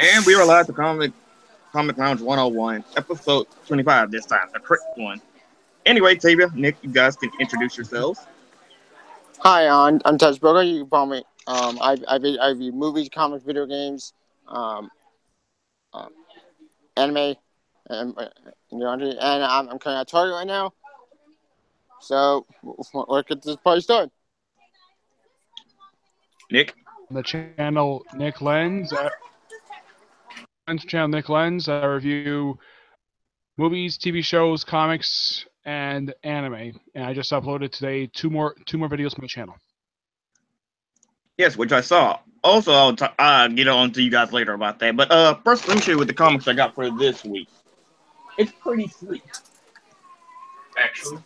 And we are live to Comic Lounge 101, episode 25 this time, the correct one. Anyway, Tavia, Nick, you guys can introduce yourselves. Hi, I'm Tess Broker. You can call me. I review movies, comics, video games, um, uh, anime, and I'm currently at Target right now. So let's get this party started. Nick? The channel Nick Lens. Nick Lens. I review movies, TV shows, comics, and anime. And I just uploaded today two more videos on my channel. Yes, which I saw. Also, I'll get on to you guys later about that. But first, let me show you what the comics I got for this week. It's pretty sweet, actually.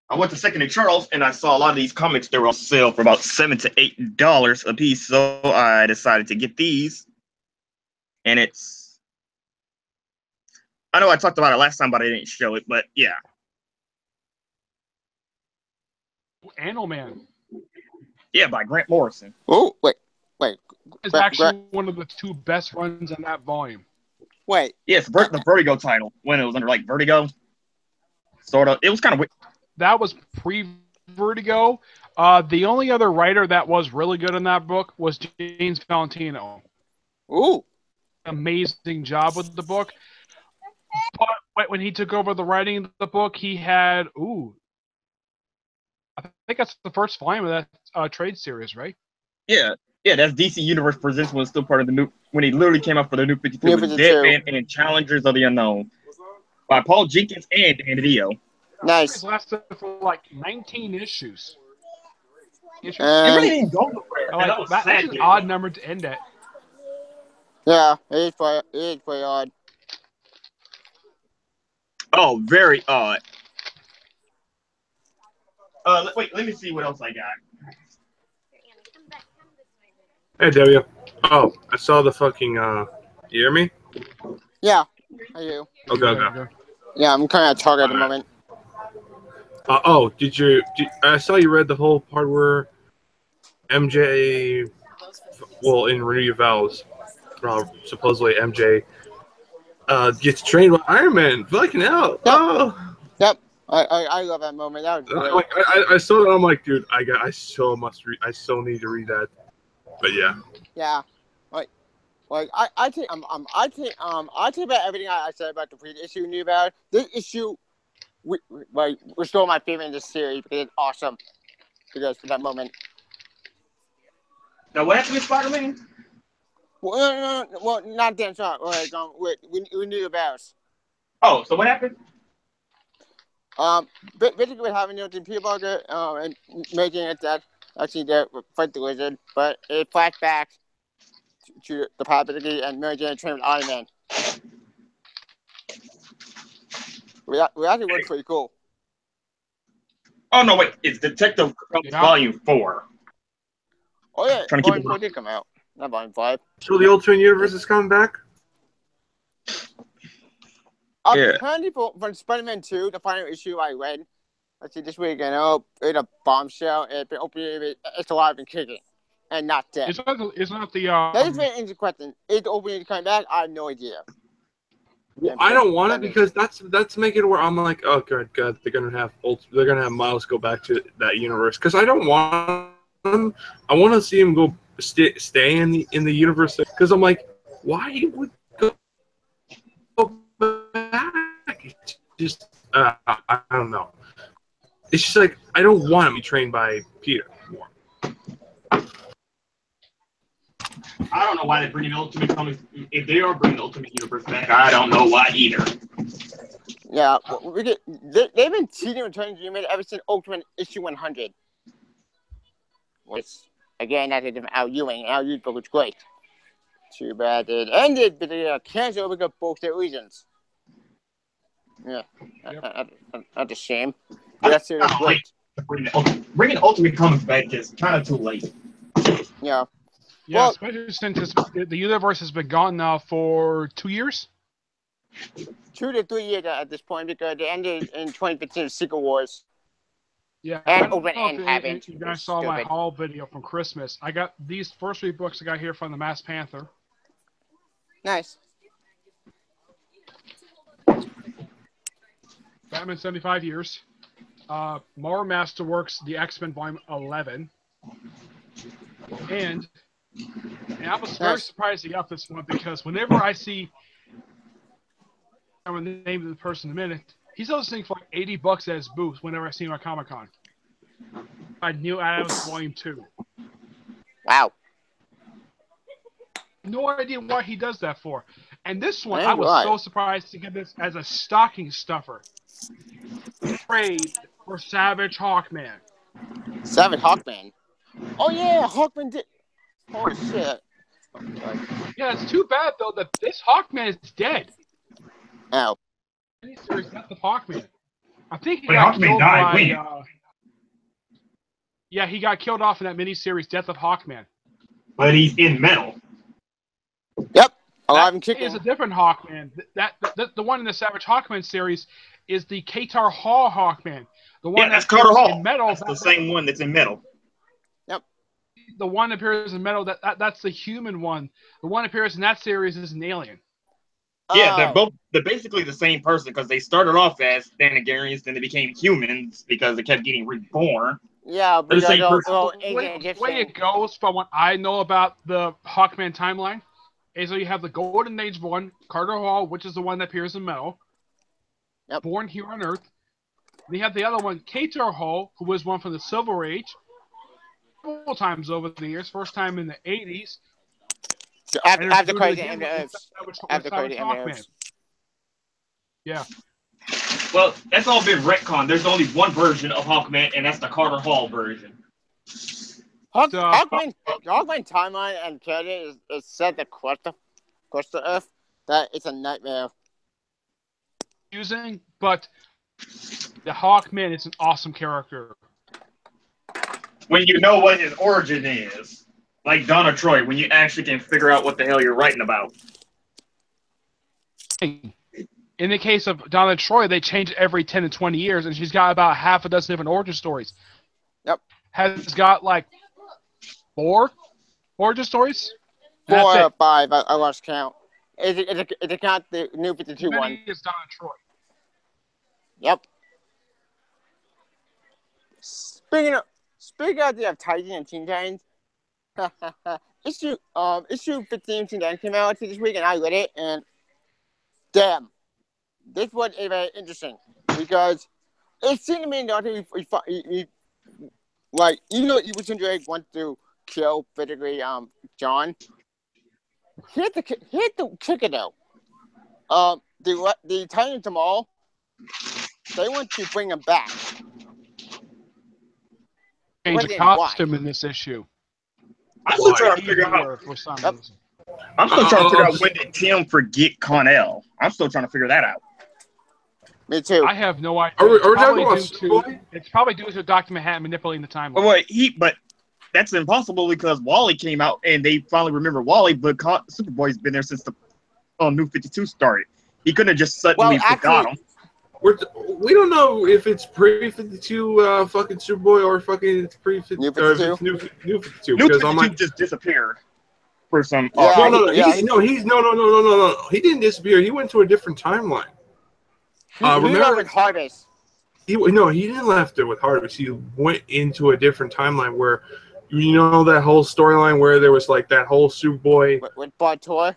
I went to Second and Charles, and I saw a lot of these comics. They were on sale for about $7 to $8 a piece. So I decided to get these. And it's... I know I talked about it last time, but I didn't show it. But yeah. Animal Man. Yeah, by Grant Morrison. Oh, wait. It's actually one of the two best runs in that volume. Wait. Yes, the Vertigo title, when it was under, like, Vertigo. Sort of. It was kind of weird. That was pre-Vertigo. The only other writer that was really good in that book was James Valentino. Ooh. Amazing job with the book. But when he took over the writing of the book, he had... I think that's the first volume of that trade series, right? Yeah, that's DC Universe Presents when it's still part of the new... When he literally came out for the new 52 with Deadman and Challengers of the Unknown. By Paul Jenkins and Dan DiDio. Nice. It lasted for like 19 issues. It really didn't go nowhere. That's an odd number to end at. Yeah, it is pretty odd. Oh, very odd. Wait, let me see what else I got. Hey, W. Oh, I saw the fucking, you hear me? Yeah, I do. Okay. Yeah, I'm kind of at Target at the moment. I saw you read the whole part where MJ, well, in Renew Your Vows, supposedly MJ, gets trained by Iron Man. Fucking hell. Yep. Oh. Yep. I love that moment. That was great. I saw that. I'm like, dude, I so need to read that. But yeah. Yeah. I take back everything I said about the previous issue. Knew about this issue. We're still my favorite in this series because it's awesome. Because for that moment. Now, what happened with Spider-Man? Well, no, well, not damn shot. We knew about. Oh, so what happened? Basically, what happened to Peter Parker, and making it that actually they fight the Lizard, but it flashed back to the possibility and Mary Jane trained with Iron Man. We actually looked pretty cool. Oh, no, wait. It's Detective Volume 4. Oh, yeah. Volume 4 did come out. Not Volume 5. So the Ultimate Universe is coming back? Apparently, from Spider-Man 2, the final issue I read, let's see, this week, it's a bombshell. It's alive and kicking. And not dead. It's not the... That is very interesting question. Is the opening coming back? I have no idea. Well, I don't want it because that's making it where I'm like, oh god, they're gonna have Miles go back to that universe because I don't want him. I want to see him go stay in the universe because I'm like, why would go back? It's just I don't know. It's just like I don't want him to be trained by Peter more. I don't know why they're bringing Ultimate Comics. If they are bringing Ultimate Universe back, I don't know why either. Yeah, they've been teasing Return to the Universe ever since Ultimate issue 100. Which, again, that's a different Al Ewing. Al Ewing's book was great. Too bad it ended, but they canceled because of bullshit reasons. Yeah, that's a shame. But that series was great. Bringing Ultimate Comics back is kind of too late. Yeah. Yeah, well, especially since the universe has been gone now for 2 years? 2 to 3 years at this point because they ended in 2015 Secret Wars. Yeah, And I don't open know and if haven't. you guys saw my haul video from Christmas. I got these first 3 books I got here from the Masked Panther. Nice. Batman 75 Years. Marvel Masterworks, the X-Men Volume 11. And I was very surprised he got this one because whenever I see, I'm going to name the person in a minute, he's listing for like $80 at his booth whenever I see him at Comic-Con. I knew I was Volume 2. Wow. No idea what he does that for. And this one, Yeah, I was right. so surprised to get this as a stocking stuffer. Trade for Savage Hawkman. Savage Hawkman. Oh yeah, Hawkman did. Holy shit. Yeah, it's too bad though that this Hawkman is dead. Ow. Miniseries Death of Hawkman. I think he Wait, got Hawkman killed died by. when? Yeah, he got killed off in that miniseries Death of Hawkman. But he's in metal. Yep. Alive That and kicking. is a different Hawkman. The one in the Savage Hawkman series is the Katar Hall Hawkman. The one That's Carter Hall. in metal. That's the same one that's in metal. Yep. The one that appears in metal. That's the human one. The one that appears in that series is an alien. Yeah, they're basically the same person because they started off as Thanagarians, then they became humans because they kept getting reborn. Yeah, but The same person. The way it goes, from what I know about the Hawkman timeline, is so you have the Golden Age one, Carter Hall, which is the one that appears in metal. Yep. Born here on Earth. Then you have the other one, Katar Hall, who was one from the Silver Age. Several times over the years. First time in the 80s. After Crazy Emeralds. Yeah. Well, that's all been retconned. There's only one version of Hawkman, and that's the Carter Hall version. Hawkman timeline and character is set across the Earth that it's a nightmare. Using, but the Hawkman is an awesome character. When you know what his origin is. Like Donna Troy, when you actually can figure out what the hell you're writing about. In the case of Donna Troy, they change every 10 to 20 years, and she's got about half a dozen different origin stories. Yep. Has got like 4 origin stories? 4 or 5, I lost count. Is it count the New 52 one? It's Donna Troy. Yep. Speaking of the Titan and Teen Titans, issue 15 Teen Titans came out this week, and I read it, and damn, this was very interesting because it seemed to me that he like, even though Evil Drake wants to kill physically John, he had to kick it though. The Titans Jamal, they want to bring him back. Change the costume in this issue. I'm still trying to figure out. I'm still trying to figure out when did Tim forget Connell. I'm still trying to figure that out. Me too. I have no idea. It's probably due to Dr. Manhattan manipulating the timeline. But that's impossible because Wally came out and they finally remember Wally, but Superboy's been there since the New 52 started. He couldn't have just suddenly forgot him. We don't know if it's pre-52 fucking Superboy or fucking pre-52. New 52. New 52. New 52 like, just disappeared for some. No. He didn't disappear. He went to a different timeline. Remember with Harvest. He didn't left it with Harvest. He went into a different timeline where, you know, that whole storyline where there was like that whole Superboy with Bartor.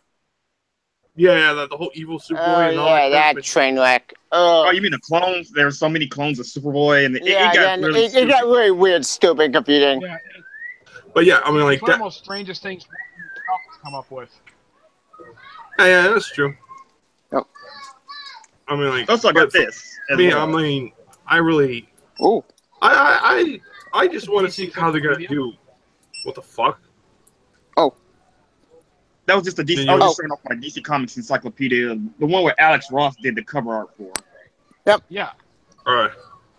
Yeah, the whole evil Superboy and all that. Yeah, that train wreck. Oh, you mean the clones? There were so many clones of Superboy, and it got really weird, stupid, confusing. Yeah. But yeah, I mean, like it's one of the most strangest things come up with. Yeah, that's true. Yep. I mean, like, also got this. I really. Ooh. I just want to see how they're gonna do. What the fuck? Oh. That was just a DC. I was just showing off my DC Comics encyclopedia, the one where Alex Ross did the cover art for. Yep. Yeah. All right.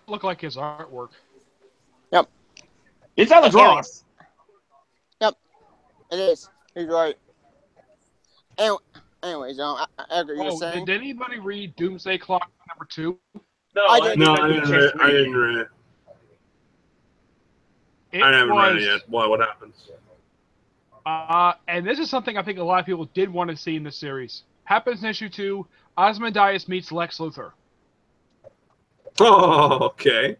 Look like his artwork. Yep. It's Alex Ross. Yep. It is. He's right. Anyways, you were saying. Did anybody read Doomsday Clock #2? No, I didn't. I didn't read it. I haven't read it yet. What happens? And this is something I think a lot of people did want to see in the series. Happens in issue 2. Ozymandias meets Lex Luthor. Oh, okay.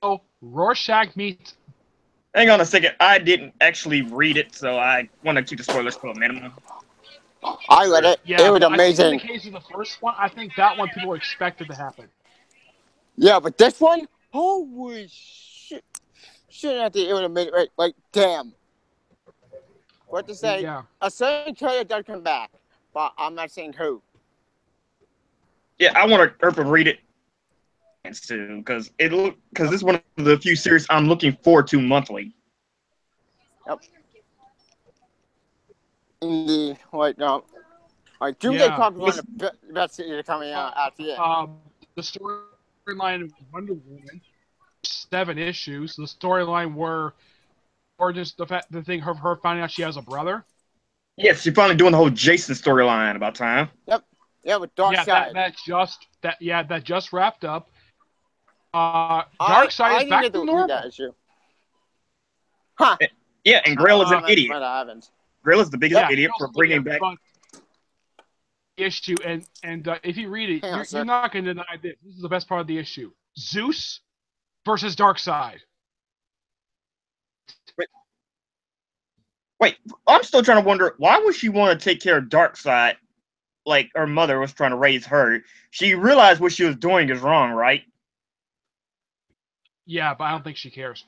So Rorschach meets. Hang on a second. I didn't actually read it, so I want to keep the spoilers to a minimum. I read it. Yeah, it was amazing. amazing. In the case of the first one, I think that one people expected to happen. Yeah, but this one, holy shit! Shit, I think it would have made it right. Like, damn. What to say? Yeah. A certain character does come back, but I'm not saying who. Yeah, I want to read it soon because this is one of the few series I'm looking forward to monthly. Yep. In the Doomsday Clock is one of the best series coming out after it. The storyline of Wonder Woman, 7 issues. The storyline or just the thing of her finding out she has a brother. Yes, you're finally doing the whole Jason storyline about time. Yep. Yeah, with Darkseid. That just wrapped up. Darkseid is back to normal. That issue. Huh. Yeah, and Grail is an idiot. I haven't. Grail is the biggest idiot for bringing back the issue. And if you read it, you're not going to deny this. This is the best part of the issue. Zeus versus Darkseid. Wait, I'm still trying to wonder, why would she want to take care of Darkseid like her mother was trying to raise her? She realized what she was doing is wrong, right? Yeah, but I don't think she cares.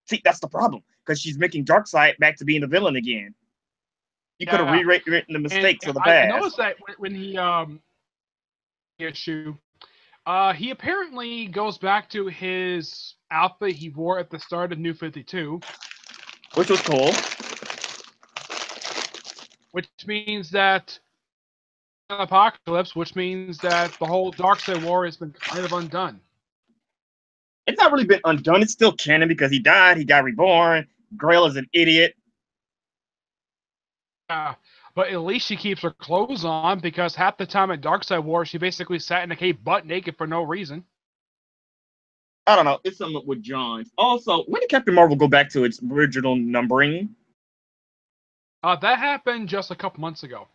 See, that's the problem, because she's making Darkseid back to being the villain again. You could have rewritten the mistakes of the past. I noticed that when he issue, he apparently goes back to his outfit he wore at the start of New 52. Which was cool. Which means that Apocalypse, which means that the whole Darkseid war has been kind of undone. It's not really been undone. It's still canon because he died. He got reborn. Grail is an idiot. Yeah, but at least she keeps her clothes on because half the time at Darkseid War, she basically sat in a cave butt naked for no reason. I don't know. It's something with Johns. Also, when did Captain Marvel go back to its original numbering? That happened just a couple months ago.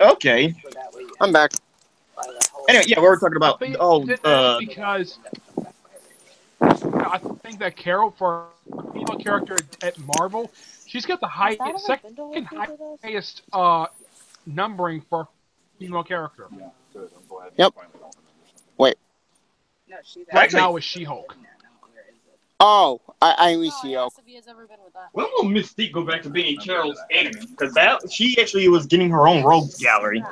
Okay. I'm back. Anyway, yeah, we were talking about because I think that Carol, for a female character at Marvel, she's got the second highest numbering for a female character. Yep. Wait. Right now is She-Hulk. Oh, I only She-Hulk. When will Mystique go back to being Carol's enemy? Because she actually was getting her own rogues gallery.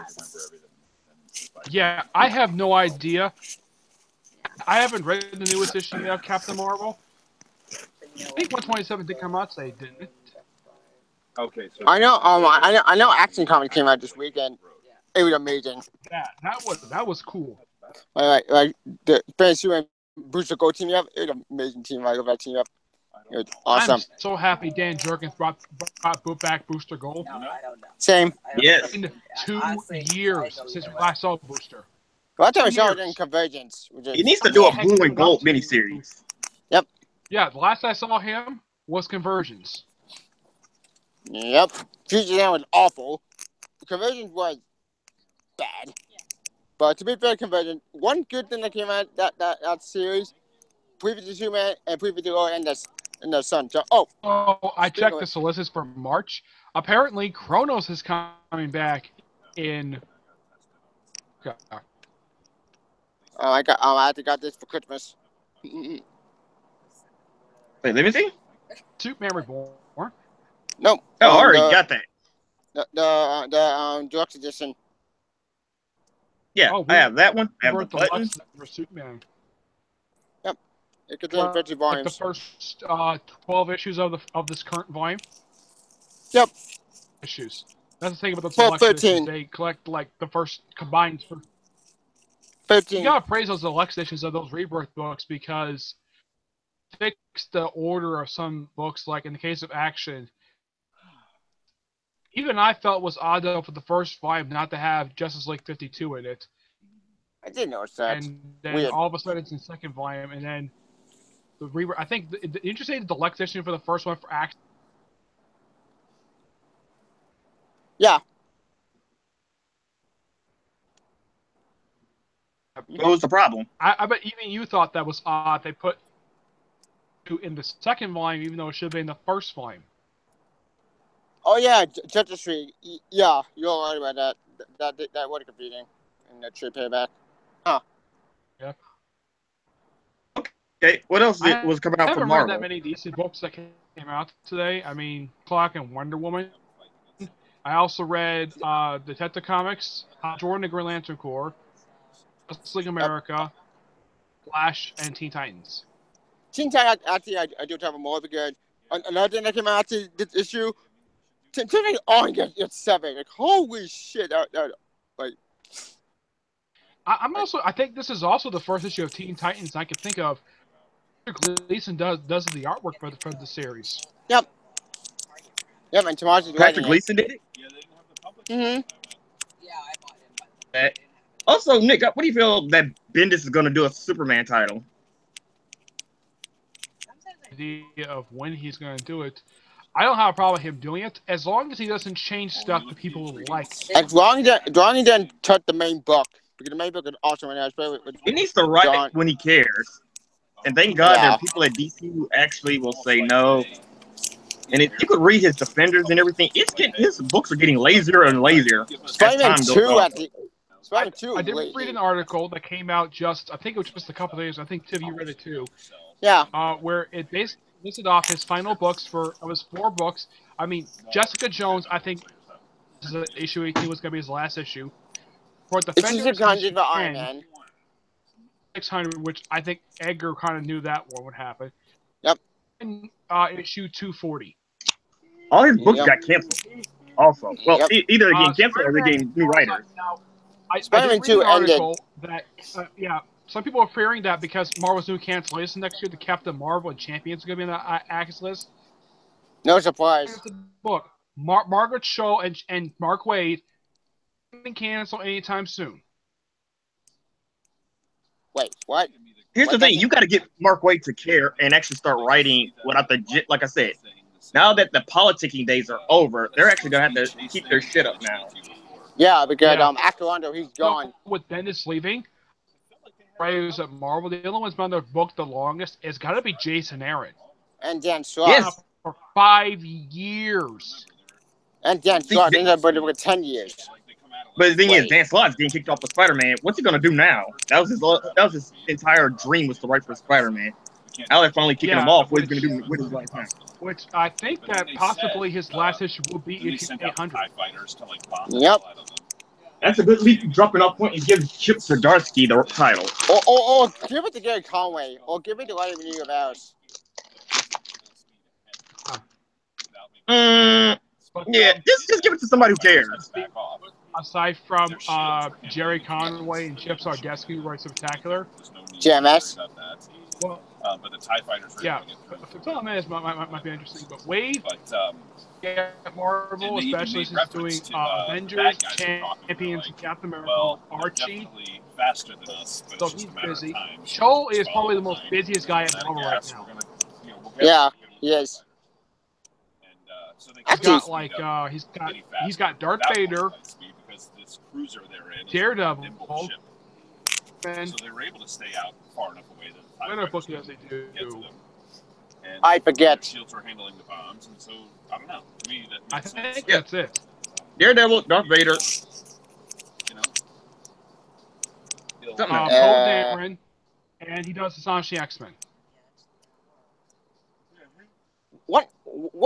Yeah, I have no idea. I haven't read the newest issue of Captain Marvel. I think 127 did come out today, didn't it? Okay, so I know Action Comics came out this weekend. It was amazing. Yeah, that was cool. Like the Spencer and Booster Gold team up. It was an amazing team. I love that team up. It was awesome. I'm so happy Dan Jurgens brought back Booster Gold. Same. Yes. In 2 years since I saw Booster. Last time I saw it in Convergence. He needs to do a blue and gold miniseries. Yep. Yeah, the last I saw him was Conversions. Yep. Future Dan was awful. Convergence was bad. But to be fair, Convergence, one good thing that came out that series, Previously Superman and Previously Law and the Sun. So, I checked the solicits for March. Apparently, Kronos is coming back in. I got this for Christmas. Wait, let me see. Superman Reborn. No. Oh, I already got that. The deluxe edition. Yeah, I have that one. I have the button. For Superman. Yep. It contains 50 volumes. Like the first 12 issues of this current volume. Yep. Issues. That's the thing about the deluxe editions. They collect like the first combined. 13. You gotta praise those deluxe editions of those Rebirth books because fix the order of some books. Like in the case of Action, even I felt it was odd though for the first volume not to have Justice League 52 in it. I did notice that. And then Weird. all of a sudden it's in second volume, and then I think the interesting deluxe edition for the first one for Action. Yeah. What was the problem? I bet even you thought that was odd. They put in the second volume, even though it should have been the first volume. Oh yeah, Justice Street. Yeah, you're right about that. That was confusing in the trade payback. Huh. Yeah. Okay, what else was coming out I from haven't Marvel? read that many DC books that came out today. I mean, Clock and Wonder Woman. I also read Detective Comics, Jordan the Green Lantern Corps, Justice League America, Flash, and Teen Titans. Teen Titans, actually, I do have more because another thing that came out to this issue, Teen Titans on get 7. Like, holy shit. Like, I think this is also the first issue of Teen Titans I can think of. Gleason does the artwork for the series. Yep, and Tomas is Patrick Gleason did it? Mm-hmm. Also, Nick, what do you feel that Bendis is going to do a Superman title? Idea of when he's going to do it. I don't have a problem with him doing it, as long as he doesn't change stuff that people will like. As long as he doesn't touch the main book, because the main book is awesome. He needs to write when he cares. And thank God there are people at DC who actually will say no. And if you could read his Defenders and everything, his books are getting lazier and lazier. Spider-Man 2 I did read an article that came out I think it was just a couple of days. I think Tiv, you read it too. Yeah. Where it basically listed off his final books it was 4 books. I mean, Jessica Jones, I think issue 18 was going to be his last issue. For Defenders, it's 600 for Iron Man. 600, which I think Edgar kind of knew that one would happen. Yep. And issue 240. All his books got canceled. Also, well, either they're getting canceled or they're getting new writers. Spider-Man 2 ended. That some people are fearing that because Marvel's doing cancellation next year, the Captain Marvel and Champions are going to be on the Axis list. No surprise. Book Margaret Cho and Mark Waid can cancel anytime soon. Wait, what? Here's the thing: you got to get Mark Waid to care and actually start writing without like I said. Now that the politicking days are over, they're actually gonna have to keep their shit up now. Yeah, because after Rondo, he's gone. So, with Bendis leaving, writers at Marvel, the only one's been on their book the longest. It's got to be Jason Aaron. And Dan Slott. Yes. For 5 years. And Dan Slott, for 10 years. But the thing is, Dan Slott's getting kicked off of Spider-Man. What's he gonna do now? That was his entire dream, was to write for Spider-Man. Now they're finally kicking him off. What he's gonna do with his life now? Which I think that possibly his last issue will be issue 800. Yep. That's a good leap dropping off point and give Chip Zdarsky the title. Or give it to Gary Conway. Or give it to Larry New House. Yeah, just give it to somebody who cares. Aside from Jerry Conway and Chip Zdarsky, who writes Spectacular. JMS. Well, but the TIE fighters are the film is might be interesting, but Wade, Marvel, especially since doing Avengers, Champions, and Captain America, Archie. Faster than us, so he's busy. Cho is probably the most busiest guy at Marvel right now. Yeah, he is. He's got Darth Vader, Daredevil, and so they were able to stay out far enough away that what other book does he do? I forget. Shields were handling the bombs, and so I don't know. To me, that I think that's it. Daredevil, Darth Vader. Poe Dameron, and he does the Astonishing X-Men. One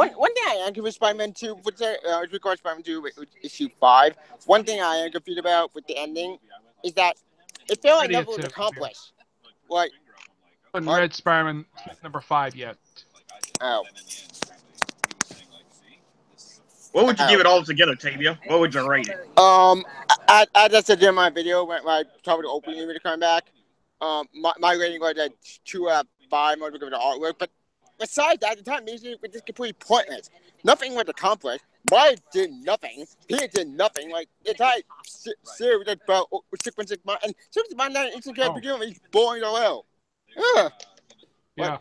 thing I am confused Spider-Man 2, with regards to Spider-Man 2 issue 5, one thing I am confused about with the ending is that it felt like nothing was accomplished. Like, I haven't read Spider-Man number 5 yet. Oh. What would you give it all together, Tavia? What would you rate it? As I said in my video when I covered the opening video coming back, my rating was at 2 out of 5 more because of the artwork. But besides that, at the time, it was just completely pointless. Nothing was accomplished. Wyatt did nothing. He did nothing. Like, the entire series was about 616 months. And 619 instant can't begin with. He's boring the hell. Yeah. Yeah.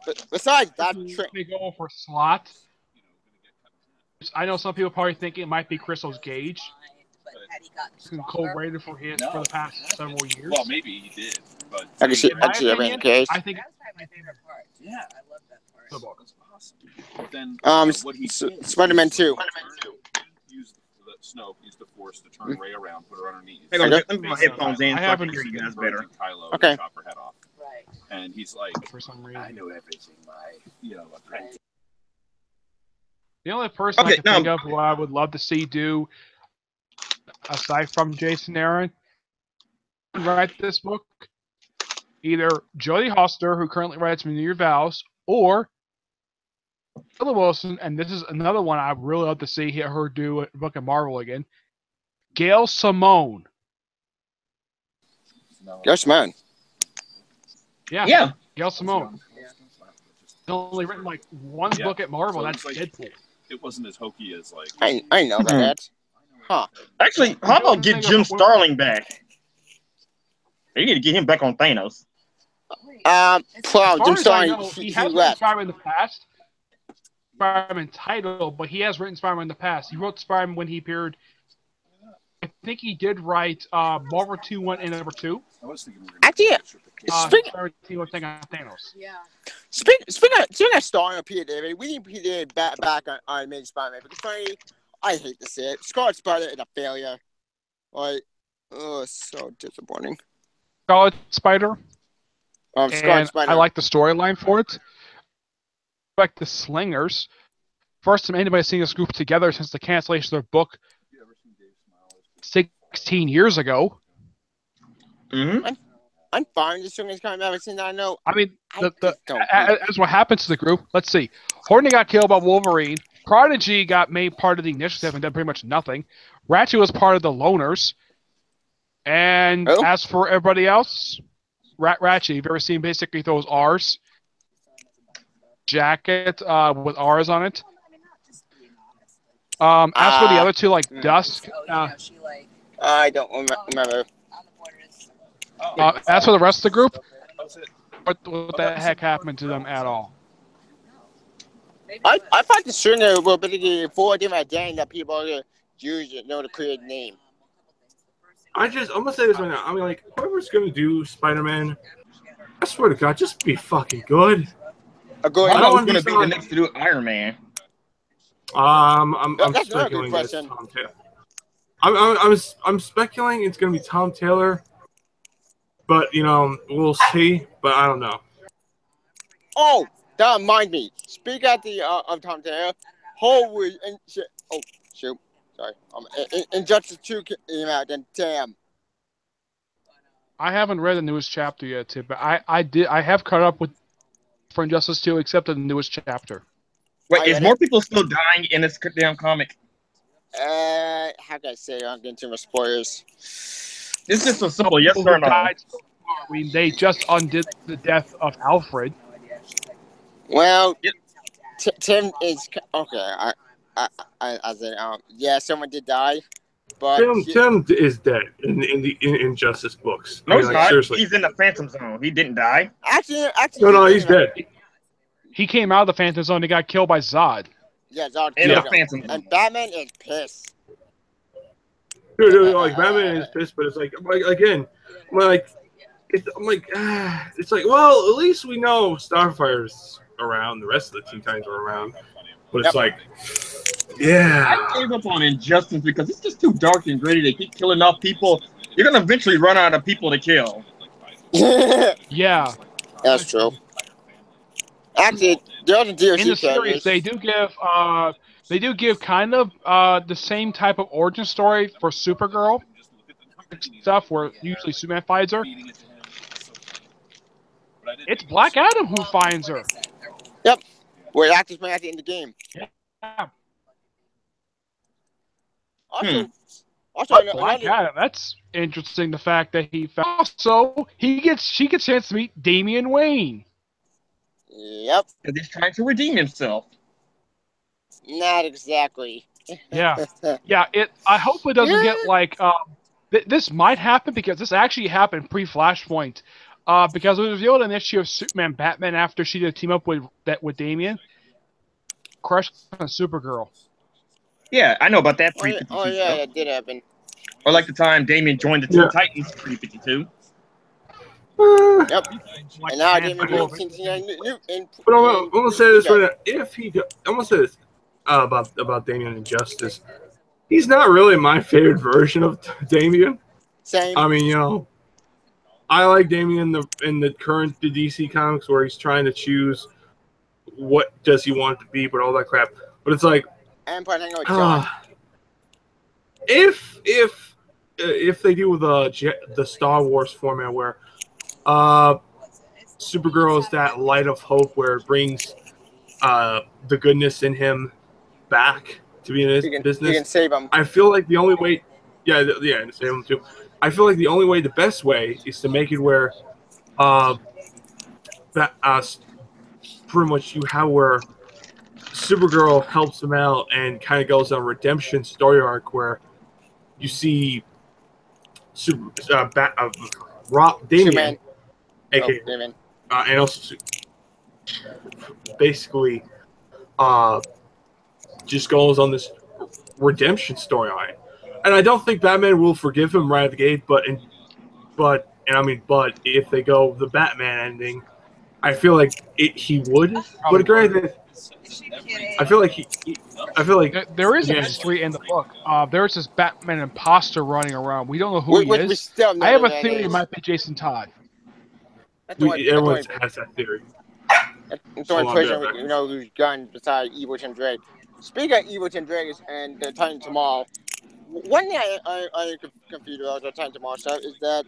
But besides that, They go for slot. I know some people probably think it might be Crystal's Gage. He's been co-rated for his for the past several years. Well, maybe he did, but I can see in my that being the opinion, case. I think That was probably my favorite part. yeah, I love that part. the book. that's awesome. But then, what he did, Spider-Man 2. Used the Snoke, used the Force to turn Rey around, put her on her knees. Hang on, let me put my headphones in I so I haven't can hear you guys Virgin better. Kylo Okay. and chop her head off. Right. And he's like, For some reason. I know everything, my, apprentice. The only person Okay, I can think of who I would love to see do, aside from Jason Aaron, write this book, either Jodie Foster, who currently writes Renew Your Vows, or Ella Wilson, and this is another one I would really love to see her do a book of Marvel again, Gail Simone. Yes, man. Yeah. Gail Simone. She's only written like one book at Marvel, So that's it's Deadpool. It wasn't as hokey as like. I know about that. Huh. Actually, how about get Jim Starlin back? They need to get him back on Thanos. Well, As far Jim as I Starlin, know, he has written left. Spider-Man in the past. Spider-Man title, but he has written Spider-Man in the past. He wrote Spider-Man when he appeared. I think he did write Marvel 2-1 and number 2. I was thinking Actually, Spider-Man 2 thing on Thanos. Yeah. speaking of starring of Peter David, we need Peter David back on Amazing Spider-Man. Because funny, I hate to say it. Scarlet Spider is a failure. Like, oh, so disappointing. Scarlet Spider. Scarlet And Spider. I like the storyline for it. Like the Slingers. First time anybody's seen this group together since the cancellation of their book 16 years ago. Mm-hmm. I'm fine with the Slingers coming back. Since I know. I mean, don't as what happens to the group, let's see. Horny got killed by Wolverine. Prodigy got made part of the initiative and did pretty much nothing. Ratchet was part of the Loners. And as for everybody else, Ratchet, you've ever seen basically those R's? Jacket with R's on it. As for the other two, like Dusk. I don't remember. As for the rest of the group, what the heck happened to them at all? I thought the Stringer were basically 4 different identities that people use to create a name. I'm gonna say this right now. I mean, like, whoever's gonna do Spider-Man, I swear to God, just be fucking good. I don't going to be the next to do Iron Man. I'm That's another good speculating question. Tom Taylor. I'm speculating it's gonna be Tom Taylor, but we'll see. But I don't know. Oh, that reminds me. Speak at the of Tom Taylor. Holy shit! Oh shoot! Sorry. Injustice 2 came out. Then damn. I haven't read the newest chapter yet, too, but I have caught up with for Injustice 2, except the newest chapter. Wait, is more people still dying in this damn comic? How can I say? I'm getting too much spoilers. It's just so simple. Yes or no? I mean, they just undid the death of Alfred. Well, Tim is okay. I said, yeah, someone did die, but Tim is dead in the Injustice books. No, he's not. Seriously. He's in the Phantom Zone. He didn't die. Actually, no, he's dead. He came out of the Phantom Zone and he got killed by Zod. Yeah, Zod In killed the him. Phantom Zone. And Batman is pissed. Dude, like Batman is pissed, but it's like again, it's like, well, at least we know Starfire's around. The rest of the Teen Titans are around, but it's like, yeah. I gave up on Injustice because it's just too dark and gritty. They keep killing off people. You're gonna eventually run out of people to kill. Yeah, that's true. Actually, the other DLC in the series, they do give kind of the same type of origin story for Supergirl stuff, where usually Superman finds her. It's Black Adam who finds her. Yep. Where it actually at the end of the game. Yeah. Also, Black Adam. That's interesting. The fact that he found. Also, she gets a chance to meet Damian Wayne. Yep. Because he's trying to redeem himself. Not exactly. Yeah, yeah. I hope it doesn't get like. This might happen because this actually happened pre-Flashpoint. Because it was revealed in an issue of Superman Batman after she did a team up with Damian, crush on Supergirl. Yeah, I know about that Oh, 352 yeah, stuff. that did happen. Or like the time Damien joined the Teen Titans 352. Yep. Like And now a Damon handful Green of in But I'm gonna say this New right now. If he, I'm gonna say this about Damien and Justice. He's not really my favorite version of Damien. Same. I mean, I like Damien in the current DC comics where he's trying to choose what does he want to be, but all that crap. But it's like, And partnering with John. if they do the Star Wars format where Supergirl is that light of hope where it brings the goodness in him back to be in his business. You can save him. I feel like the only way, and save him too. I feel like the best way is to make it where, pretty much you have where Supergirl helps him out and kind of goes on a redemption story arc where you see Damien, aka Damien. and also basically just goes on this redemption storyline. And I don't think Batman will forgive him right at the gate, but if they go the Batman ending, I feel like he would. But granted, I feel like there is a mystery in the book. There's this Batman imposter running around. We don't know who he is. I have a theory it might be Jason Todd. Everyone has that theory. That's the only person who's gone besides Evil Tim Drake. Speaking of Evil Tim Drake and the Titans Mall, one thing I confused about the Titans Mall stuff is that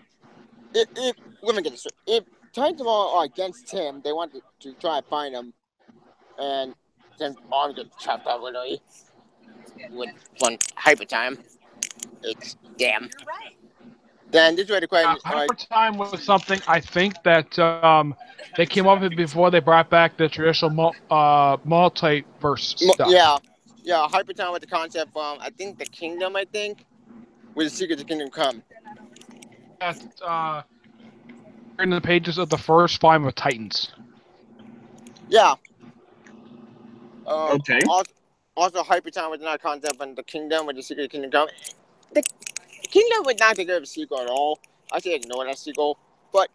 let me get this straight. If Titans Mall are against him, they want to try to find him, and then arm gets chopped off literally with one hyper time. It's damn. Then this way the question. Hyper time was something I think that they came up with before they brought back the traditional multiverse stuff. Yeah. Hyper time with the concept from I think the Kingdom. I think where the Secrets of the Kingdom come. In the pages of the first volume of Titans. Yeah. Okay. Also, hyper time with another concept from the Kingdom, where the Secret of the Kingdom come. The Kingdom would not take care of a sequel at all. I say ignore that sequel. But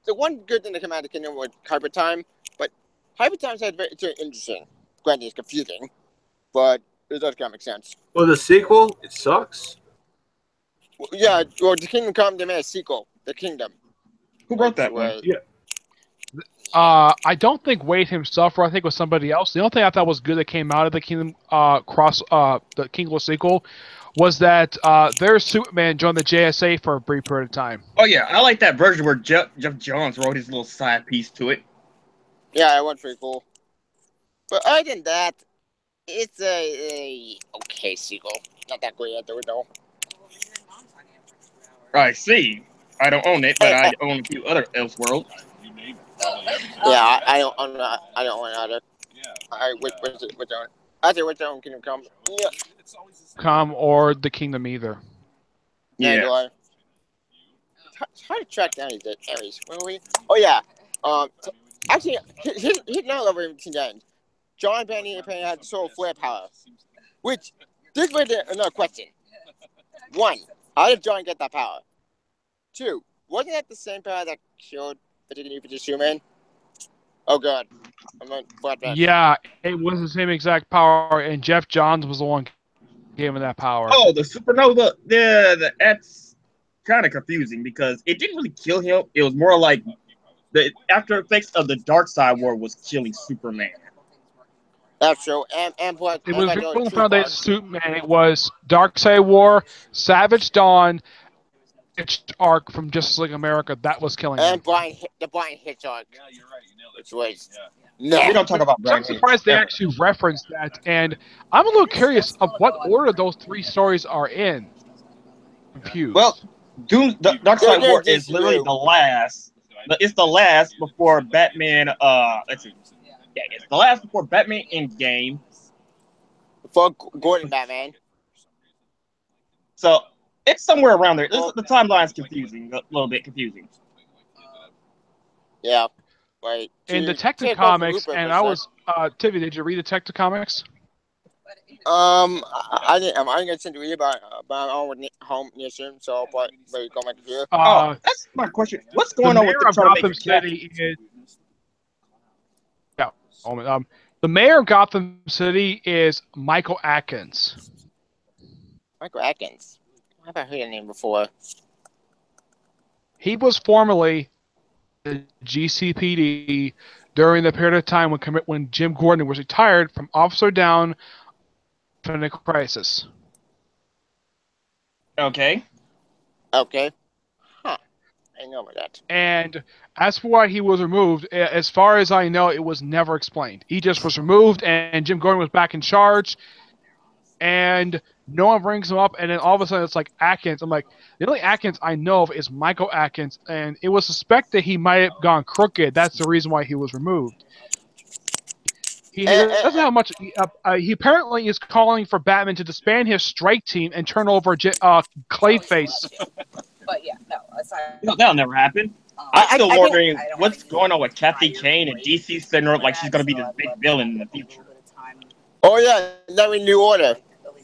the one good thing that came out of the Kingdom was hyper time. But hyper time is very interesting. Granted, it's confusing, but it does kind of make sense. Well, the sequel, it sucks. Yeah, well, the Kingdom Come, they made a sequel, The Kingdom. Who wrote that one? Yeah. I don't think Wade himself, or I think it was somebody else. The only thing I thought was good that came out of the Kingdom the Kingdom sequel was that their Superman joined the JSA for a brief period of time. Oh yeah, I like that version where Jeff Johns wrote his little side piece to it. Yeah, that was pretty cool. But other than that, it's a okay sequel. Not that great either, though. I see. I don't own it, but I own a few other Elseworlds. Yeah, I don't own either. Yeah. Alright, which one? I say which one Kingdom Come. Yeah. Come or the Kingdom either. Yeah. It's hard to track down these areas. Where are we? Oh yeah. Actually, here's another level in the end. John Penny had soul flare power, which this was another question. 1, how did John get that power? 2, wasn't that the same power that killed particularly for the human? Oh god. Yeah, it was the same exact power, and Jeff Johns was the one who gave him that power. Oh, the supernova. That's kind of confusing because it didn't really kill him. It was more like the after effects of the Dark Side War was killing Superman. That's true. And plus, it was the Foundation Superman. It was Dark Side War, Savage Dawn, arc from Justice League America that was killing him. And the Brian Hitch arc. Yeah, you're right. You nailed it. Which was we don't talk about Brian. I'm surprised they actually referenced that, and I'm a little curious of what order those 3 stories are in. Confused. Well, the Dark Side War is literally the last. It's the last before Batman. Let's see. Yeah, it's the last before Batman Endgame. for Gordon Batman. So it's somewhere around there. The timeline's confusing, a little bit confusing. Yeah. Right. In Detective Comics, and I was Tiffy, did you read Detective Comics? I didn't. I'm gonna send you a but I'm on home near soon. So, but you go back here. That's my question. What's going on with the Gotham City? The mayor of Gotham City is Michael Atkins. Michael Atkins. I've heard that name before. He was formerly the GCPD during the period of time when Jim Gordon was retired from Officer Down from the crisis. Okay. Okay. Huh. I know about that. And as for why he was removed, as far as I know, it was never explained. He just was removed, and Jim Gordon was back in charge, and no one brings him up, and then all of a sudden it's like Atkins. I'm like, the only Atkins I know of is Michael Atkins, and it was suspected he might have gone crooked. That's the reason why he was removed. He doesn't have much. He apparently is calling for Batman to disband his strike team and turn over Clayface. But yeah, no, aside. That'll never happen. I'm still wondering what's going on with Kathy Kane and DC setting her up like she's going to be this big villain in the future. Oh yeah, Larry New Order.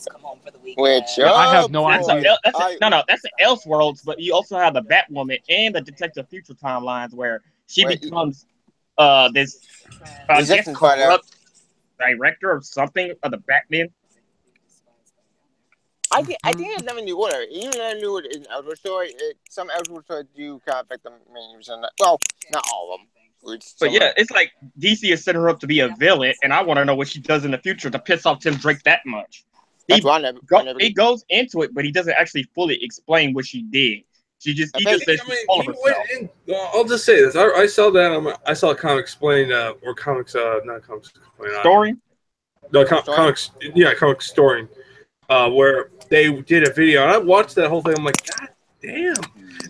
Come home for the weekend. Which I have no idea. That's the Elseworlds, but you also have the Batwoman and the Detective Future timelines where she becomes this corrupt director or something of the Batman. I think it's never New Order. Even I knew it in Elseworld Story. Some Elseworld Story do kind of affect the main reason. Well, not all of them. But yeah, it's like DC is setting her up to be a villain, and I want to know what she does in the future to piss off Tim Drake that much. He goes into it, but he doesn't actually fully explain what she did. He just says she's full of herself. I'll just say this: I saw that. I saw a comic explain, or comics, not comics explain. Story. No, comics. Yeah, comic story. Where they did a video, and I watched that whole thing. I'm like, God damn!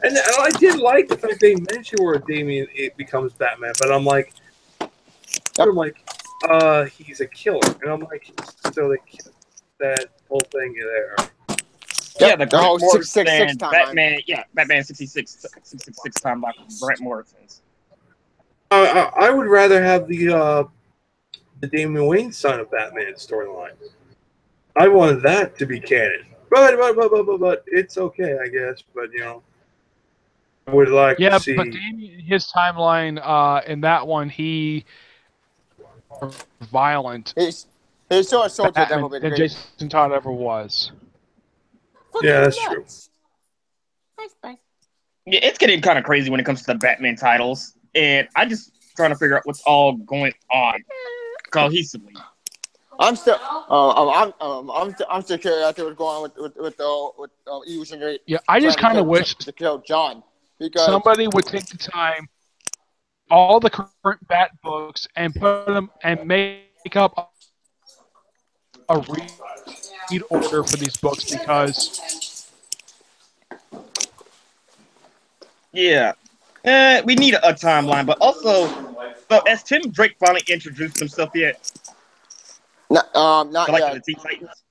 And I did like the fact they mentioned where Damian becomes Batman, but I'm like, he's a killer, and I'm like, so they killed that whole thing there. Yeah, the whole 666 Batman. Yeah, Batman 666 time by Grant Morrison's. I would rather have the Damian Wayne son of Batman storyline. I wanted that to be canon, but it's okay, I guess. But I would like to see. But his timeline in that one, he violent. He's so assaulted than Jason Todd ever was. Yeah, that's true. Yeah, it's getting kind of crazy when it comes to the Batman titles, and I just trying to figure out what's all going on cohesively. I'm still curious what's going on with using. Yeah, I just kind of wish to kill John because somebody would take the time, all the current Bat books, and put them and make up a read order for these books because. Yeah, we need a timeline, but also, so has Tim Drake finally introduced himself yet? Not yet. The Teen Titans?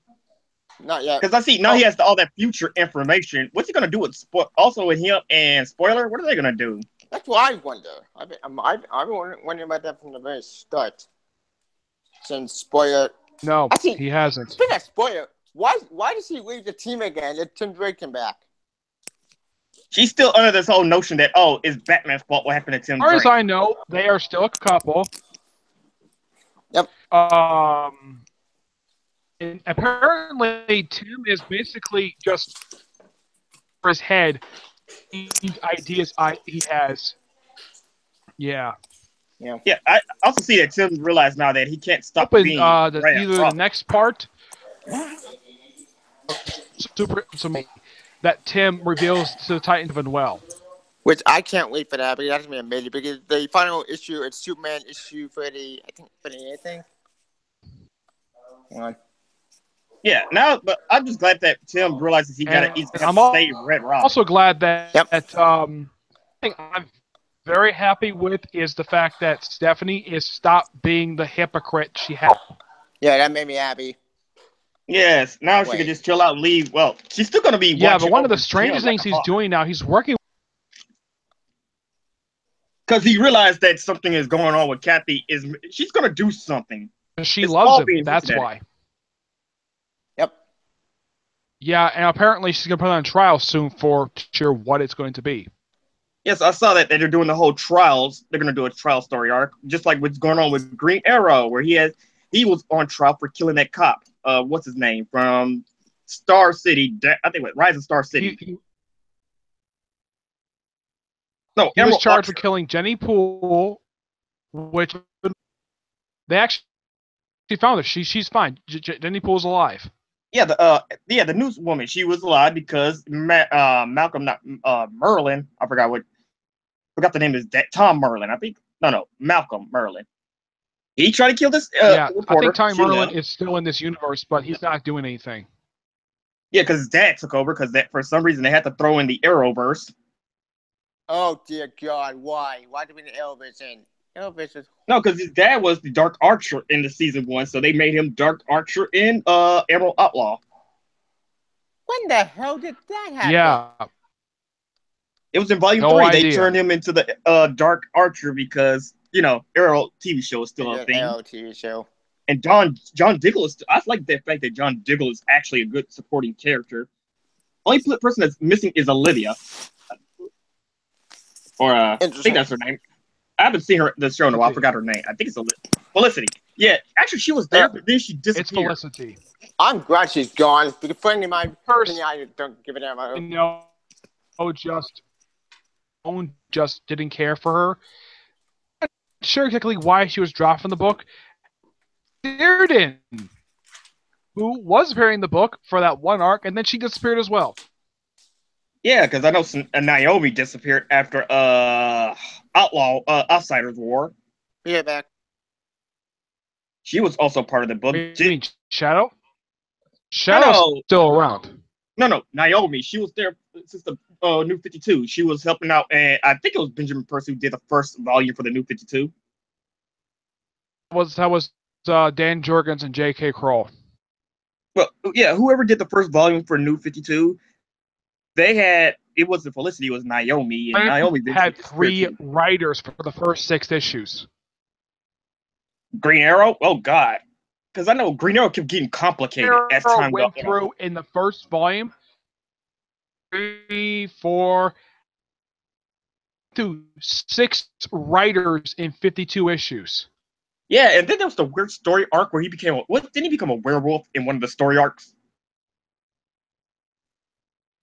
Not yet. Because I see now he has all that future information. What's he gonna do with also with him and Spoiler? What are they gonna do? That's what I wonder. I've been wondering about that from the very start. Since Spoiler. No, he hasn't. Speaking of Spoiler, why does he leave the team again if Tim Drake came back? She's still under this whole notion that it's Batman's fault what happened to Tim Drake. As far as I know, they are still a couple. Yep. And apparently, Tim is basically just for his head ideas he has. Yeah. Yeah. Yeah. I also see that Tim realized now that he can't stop being either the next part, that Tim reveals to the Titans of well. Which I can't wait for that, because that's gonna be amazing. Because the final issue, it's Superman issue 30, I think 38. Hang on. Yeah, but I'm just glad that Tim realizes he's got to stay Red Rock. I'm also glad that thing I'm very happy with is the fact that Stephanie is stopped being the hypocrite she had. Yeah, that made me happy. Yes, now she Wait. can just chill out and leave. Well, she's still gonna be Yeah, watching but one of the over strangest Jim like things a he's hawk. doing now, he's working Because he realized that something is going on with Kathy. She's gonna do something? she It's loves all him. being That's hinted at. why. Yep. Yeah, and apparently she's gonna put it on trial soon for sure what it's going to be. Yes, I saw that they're doing the whole trials. They're gonna do a trial story arc, just like what's going on with Green Arrow, where he was on trial for killing that cop. What's his name from Star City? I think what Rise of Star City. No, He was Emerald charged with Orchard. killing Jenny Poole, which they actually found her. She's fine. Jenny Poole's alive. Yeah, the newswoman. She was alive because Malcolm, not Merlin. I forgot the name is that Tom Merlin. I think no, Malcolm Merlin. He tried to kill this Yeah, I reporter. think Tommy She Merlin left. is still in this universe, but he's not doing anything. Yeah, because his dad took over because that for some reason they had to throw in the Arrowverse. Oh dear God, why? Why do we need Elvis in? Elvis is No, because his dad was the Dark Archer in the season 1, so they made him Dark Archer in Emerald Outlaw. when the hell did that happen? Yeah. It was in Volume 3. They turned him into the Dark Archer because, Arrow TV show is still a thing. Arrow TV show. And John Diggle I like the fact that John Diggle is actually a good supporting character. Only person that's missing is Olivia. Or I think that's her name. I haven't seen her the show in a while. I forgot her name. I think it's Felicity. Yeah, actually she was there, but then she disappeared. It's Felicity. I'm glad she's gone. Because friendly my First, I don't give a damn about her. No, just didn't care for her. I'm not sure exactly why she was dropped from the book. Dearden, who was appearing in the book for that one arc, and then she disappeared as well. Yeah, because I know Naomi disappeared after Outsiders War. Yeah, back. She was also part of the book. You mean Shadow? Shadow's still around. No, Naomi. She was there since the New 52. She was helping out, and I think it was Benjamin Percy who did the first volume for the New 52. That was Dan Jorgens and J.K. Kroll. Well, yeah, whoever did the first volume for New 52, it wasn't Felicity, it was Naomi, and Naomi had 3 writers for the first 6 issues. Green Arrow? Oh God, because I know Green Arrow kept getting complicated as time went through in the first volume. 3, 4, 6 writers in 52 issues. Yeah, and then there was the weird story arc where didn't he become a werewolf in one of the story arcs?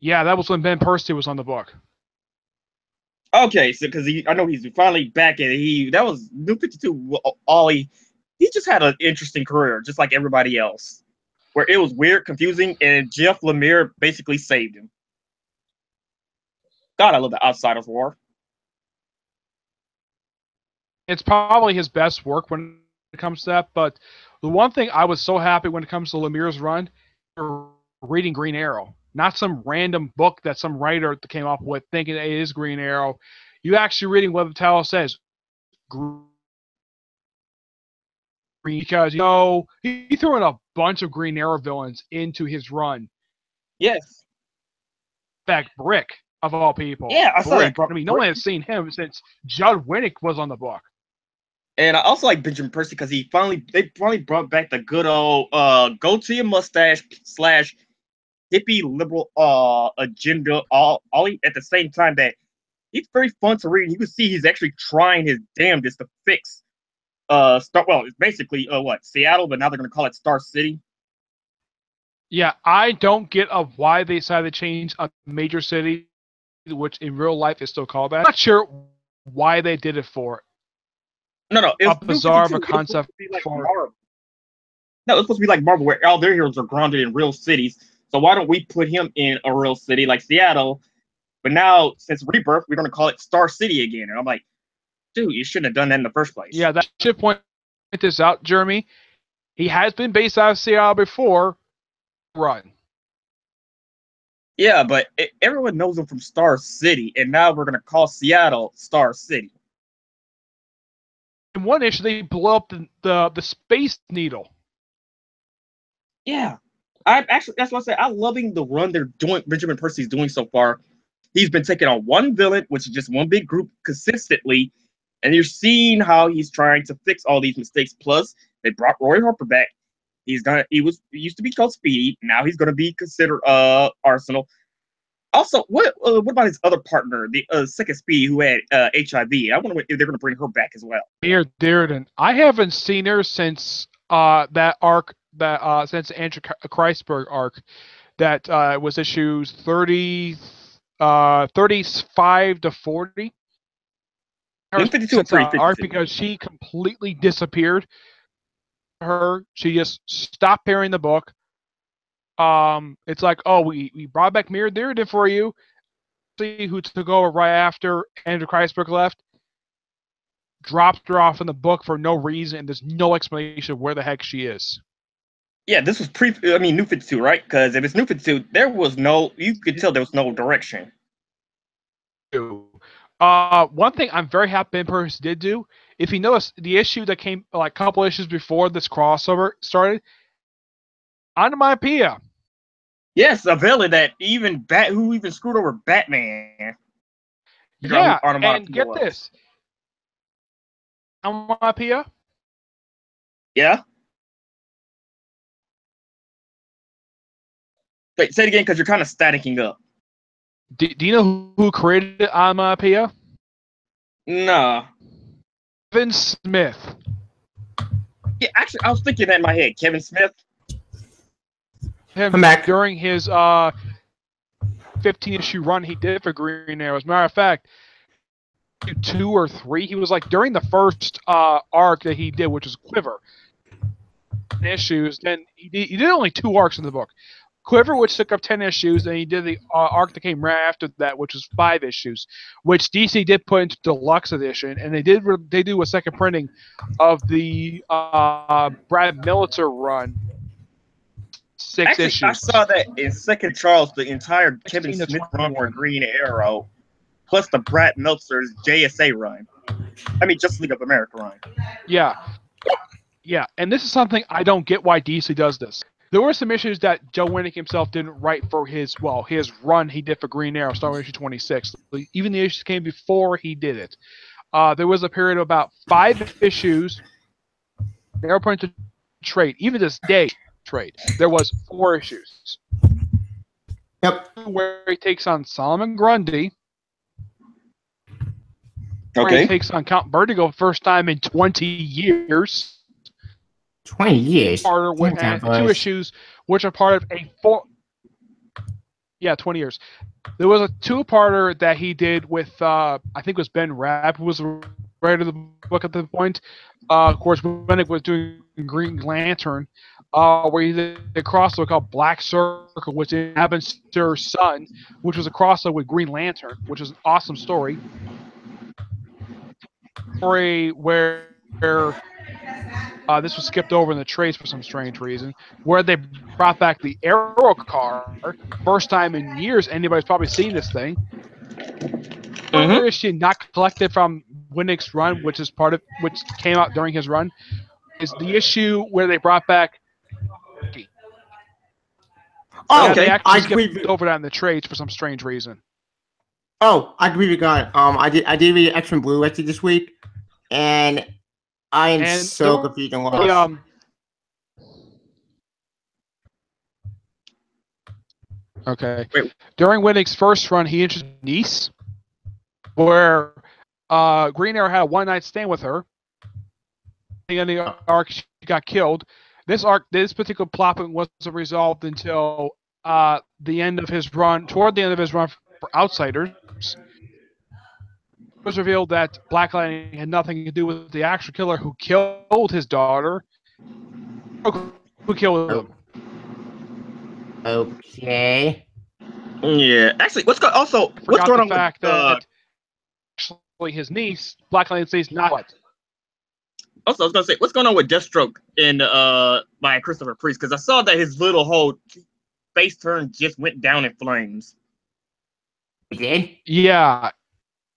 Yeah, that was when Ben Percy was on the book. Okay, so because I know he's finally back, and that was New 52. He just had an interesting career, just like everybody else, where it was weird, confusing, and Jeff Lemire basically saved him. God, I love the Outsiders War. It's probably his best work when it comes to that, but the one thing I was so happy when it comes to Lemire's run, reading Green Arrow. Not some random book that some writer came up with thinking it is Green Arrow. You actually reading what the title says. Because, he threw in a bunch of Green Arrow villains into his run. Yes. In fact, Brick, of all people. Yeah, I saw that. I mean, no one has seen him since Judd Winnick was on the book. And I also like Benjamin Percy because they finally brought back the good old goatee and mustache / hippie liberal agenda all at the same time. That he's very fun to read. You can see he's actually trying his damnedest to fix it's basically Seattle, but now they're going to call it Star City. Yeah, I don't get why they decided to change a major city, which in real life is still called that. I'm not sure why they did it for. No, it was a bizarre of a concept for Marvel. No, it's supposed to be like Marvel, where all their heroes are grounded in real cities. So why don't we put him in a real city like Seattle? But now, since Rebirth, we're going to call it Star City again. And I'm like, dude, you shouldn't have done that in the first place. Yeah, that should point this out, Jeremy. He has been based out of Seattle before. Run. Yeah, but everyone knows him from Star City, and now we're going to call Seattle Star City. In one issue, they blow up the Space Needle. Yeah. I actually that's what I said. I'm loving the run they're doing. Benjamin Percy's doing so far. He's been taking on one villain, which is just one big group consistently, and you're seeing how he's trying to fix all these mistakes. Plus, they brought Roy Harper back. He used to be called Speedy. Now he's gonna be considered Arsenal. Also, what about his other partner, the second Speedy who had HIV? I wonder if they're gonna bring her back as well. Mia Dearden. I haven't seen her since that arc since Andrew Kreisberg arc that was issues 35 to 40. New 52 and pre-52. Arc because she completely disappeared. She just stopped appearing in the book. It's like, oh, we brought back Mia Dearden for you. See who took over right after Andrew Kreisberg left. Dropped her off in the book for no reason, and there's no explanation of where the heck she is. Yeah, this was New 52, right? Because if it's New 52, you could tell there was no direction. One thing I'm very happy Ben Percy did do, if you notice, the issue that came like a couple issues before this crossover started, Onomatopoeia. Yes, a villain that who even screwed over Batman. Yeah, and get this. Onomatopoeia? Yeah? Wait, say it again, because you're kind of staticking up. Do you know who created Onomatopoeia? No. Kevin Smith. Yeah, actually, I was thinking that in my head. Kevin Smith. During his 15-issue run he did for Green Arrow. As a matter of fact, 2 or 3, he was like during the first arc that he did, which was Quiver issues. Then he did only 2 arcs in the book. Quiver, which took up 10 issues, and he did the arc that came right after that, which was 5 issues, which DC did put into deluxe edition, and they do a second printing of the Brad Meltzer run. 6 issues. I saw that in Second Charles, the entire Kevin Smith run for Green Arrow, plus the Brad Meltzer's JSA run. I mean, Justice League of America run. Yeah. Yeah, and this is something I don't get why DC does this. There were some issues that Joe Winnick himself didn't write for his run he did for Green Arrow, starting issue 26. Even the issues came before he did it. There was a period of about 5 issues. They were put into trade. Even this day, trade. There was 4 issues. Yep. Where he takes on Solomon Grundy. Okay. Where he takes on Count Vertigo first time in 20 years. 20 years. With 2 issues, which are part of a 4. Yeah, 20 years. There was a 2-parter that he did with, I think it was Ben Rabb, who was the writer of the book at the point. Of course, Winnick was doing Green Lantern, where he did a crossover called Black Circle, which is Abinster's son, which was a crossover with Green Lantern, which is an awesome story. Story where this was skipped over in the trades for some strange reason, where they brought back the Arrow car, first time in years anybody's probably seen this thing. Another issue not collected from Winnick's run, which came out during his run, is the issue where they brought back. Oh, they actually skipped over that in the trades for some strange reason. Oh, I completely got it. I did read X-Men Blue actually this week, and I am so confused and lost. Okay. Wait. During Winnick's first run, he introduced Niece, where Green Arrow had a one-night stand with her. In the arc, she got killed. This particular plot point wasn't resolved until the end of his run. Toward the end of his run for Outsiders, it was revealed that Black Lightning had nothing to do with the actual killer who killed his daughter. Who killed him? Okay. Yeah. Actually, what's going on with fact that actually his niece, Black Lightning's niece, not what? Also, I was gonna say, what's going on with Deathstroke in by Christopher Priest? Because I saw that his little whole face turn just went down in flames. It did? Yeah.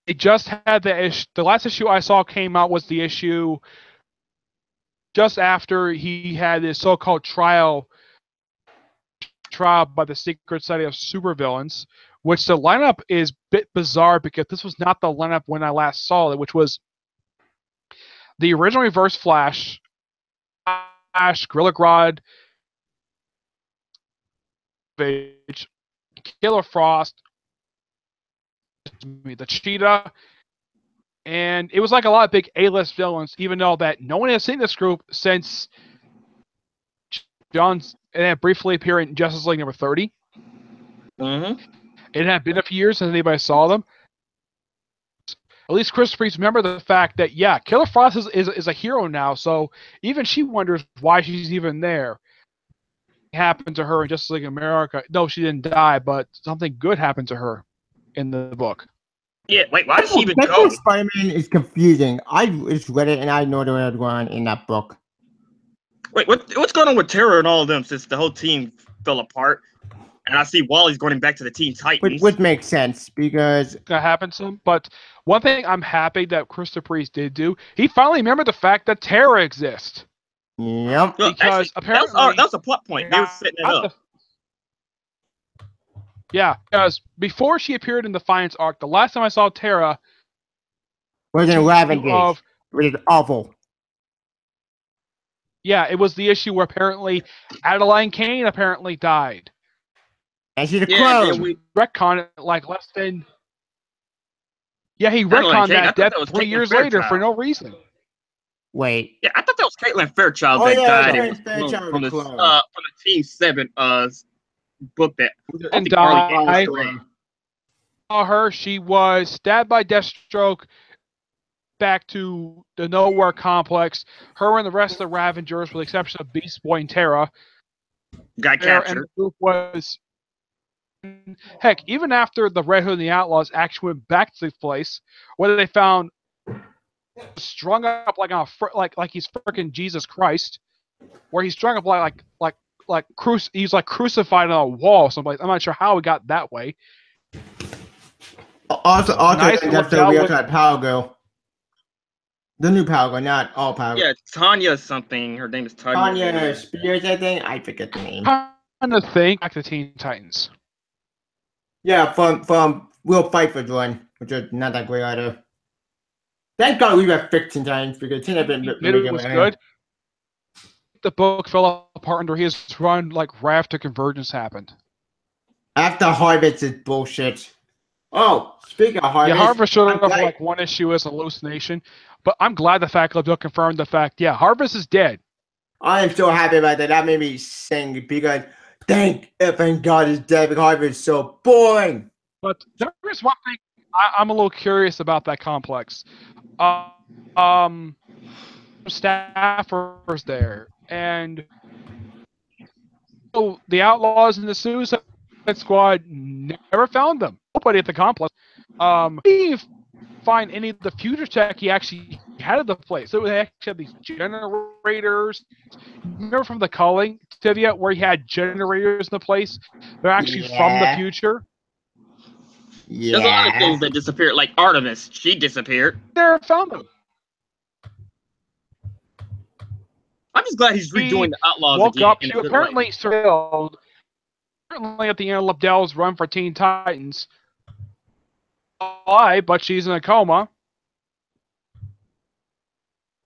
It just had the issue. The last issue I saw came out was the issue just after he had his so-called trial trial by the Secret Society of Supervillains, which the lineup is a bit bizarre because this was not the lineup when I last saw it, which was the original Reverse Flash, Gorilla Grodd, Killer Frost, the Cheetah, and it was like a lot of big A-list villains, even though that no one has seen this group since John's briefly appeared in Justice League number 30. Mm-hmm. It had been a few years since anybody saw them. At least Chris Priest remember the fact that, yeah, Killer Frost is a hero now, so even she wonders why she's even there. It happened to her in Justice League America. No, she didn't die, but something good happened to her in the book. Yeah, wait, why did she even go? Spider-Man is confusing. I just read it and I know what was going on in that book. Wait, what's going on with Terra and all of them since the whole team fell apart? And I see Wally's going back to the Teen Titans. Which makes sense because that happened to him. But one thing I'm happy that Christopher Priest did do, he finally remembered the fact that Terra exists. Yep. Well, because actually, apparently that was a plot point. They were setting it up. Yeah, because before she appeared in the Defiance arc, the last time I saw Terra was in Ravengate, which is awful. Yeah, it was the issue where apparently Adeline Kane apparently died. And she's a clone. We retconned it like less than... Yeah, he retconned that death 3 years later for no reason. Wait. Yeah, I thought that was Caitlin Fairchild that died from the Team 7 book that and died. Saw her. She was stabbed by Deathstroke back to the Nowhere Complex. Her and the rest of the Ravengers, with the exception of Beast Boy and Terra, got captured. And the group was... Heck, even after the Red Hood and the Outlaws actually went back to the place, where they found strung up like he's freaking Jesus Christ, where he's strung up he's like crucified on a wall someplace. I'm not sure how he got that way. Also, that's the real Power Girl. The new Power Girl, not all Power Girl. Yeah, Tanya something. Her name is Tanya. Tanya Spears, I think. I forget the name. I'm trying to think back to Teen Titans. Yeah, from We'll Fight for One, which is not that great either. Thank God we were 15 times because it was good. The book fell apart under his run, like Raft to Convergence happened. After Harvest is bullshit. Oh, speaking of Harvest, yeah, Harvest showed up like one issue as a hallucination, but I'm glad the fact that they'll confirm the fact. Yeah, Harvest is dead. I am so happy about that. That made me sing because thank God he's dead. Because Harvest is so boring. But there is one thing I'm a little curious about that complex. Staffers there, and so the Outlaws and the Suicide Squad never found them. Nobody at the complex. Didn't find any of the future tech he actually had at the place. So they actually had these generators. Remember from the Culling trivia where he had generators in the place? They're actually from the future. Yeah. There's a lot of things that disappeared, like Artemis. She disappeared. Never found them. I'm just glad he's redoing the Outlaws woke again. Up to apparently surveilled. Apparently at the end of Lobdell's run for Teen Titans. Why? But she's in a coma.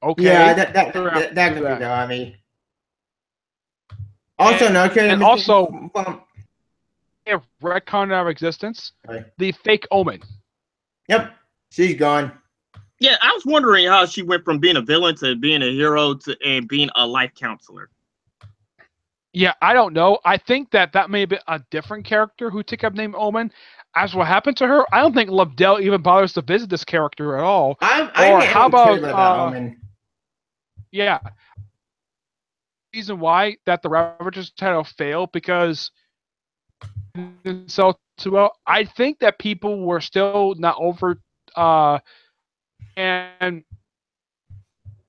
Okay. Yeah, that could be the army. Also, and also, have retcon our existence. Right. The fake Omen. Yep, she's gone. Yeah, I was wondering how she went from being a villain to being a hero and being a life counselor. Yeah, I don't know. I think that may be a different character who took up the name Omen. As what happened to her, I don't think Lobdell even bothers to visit this character at all. Or how about Omen? Yeah. Reason why that the Ravagers title failed because so well. I think that people were still not over. And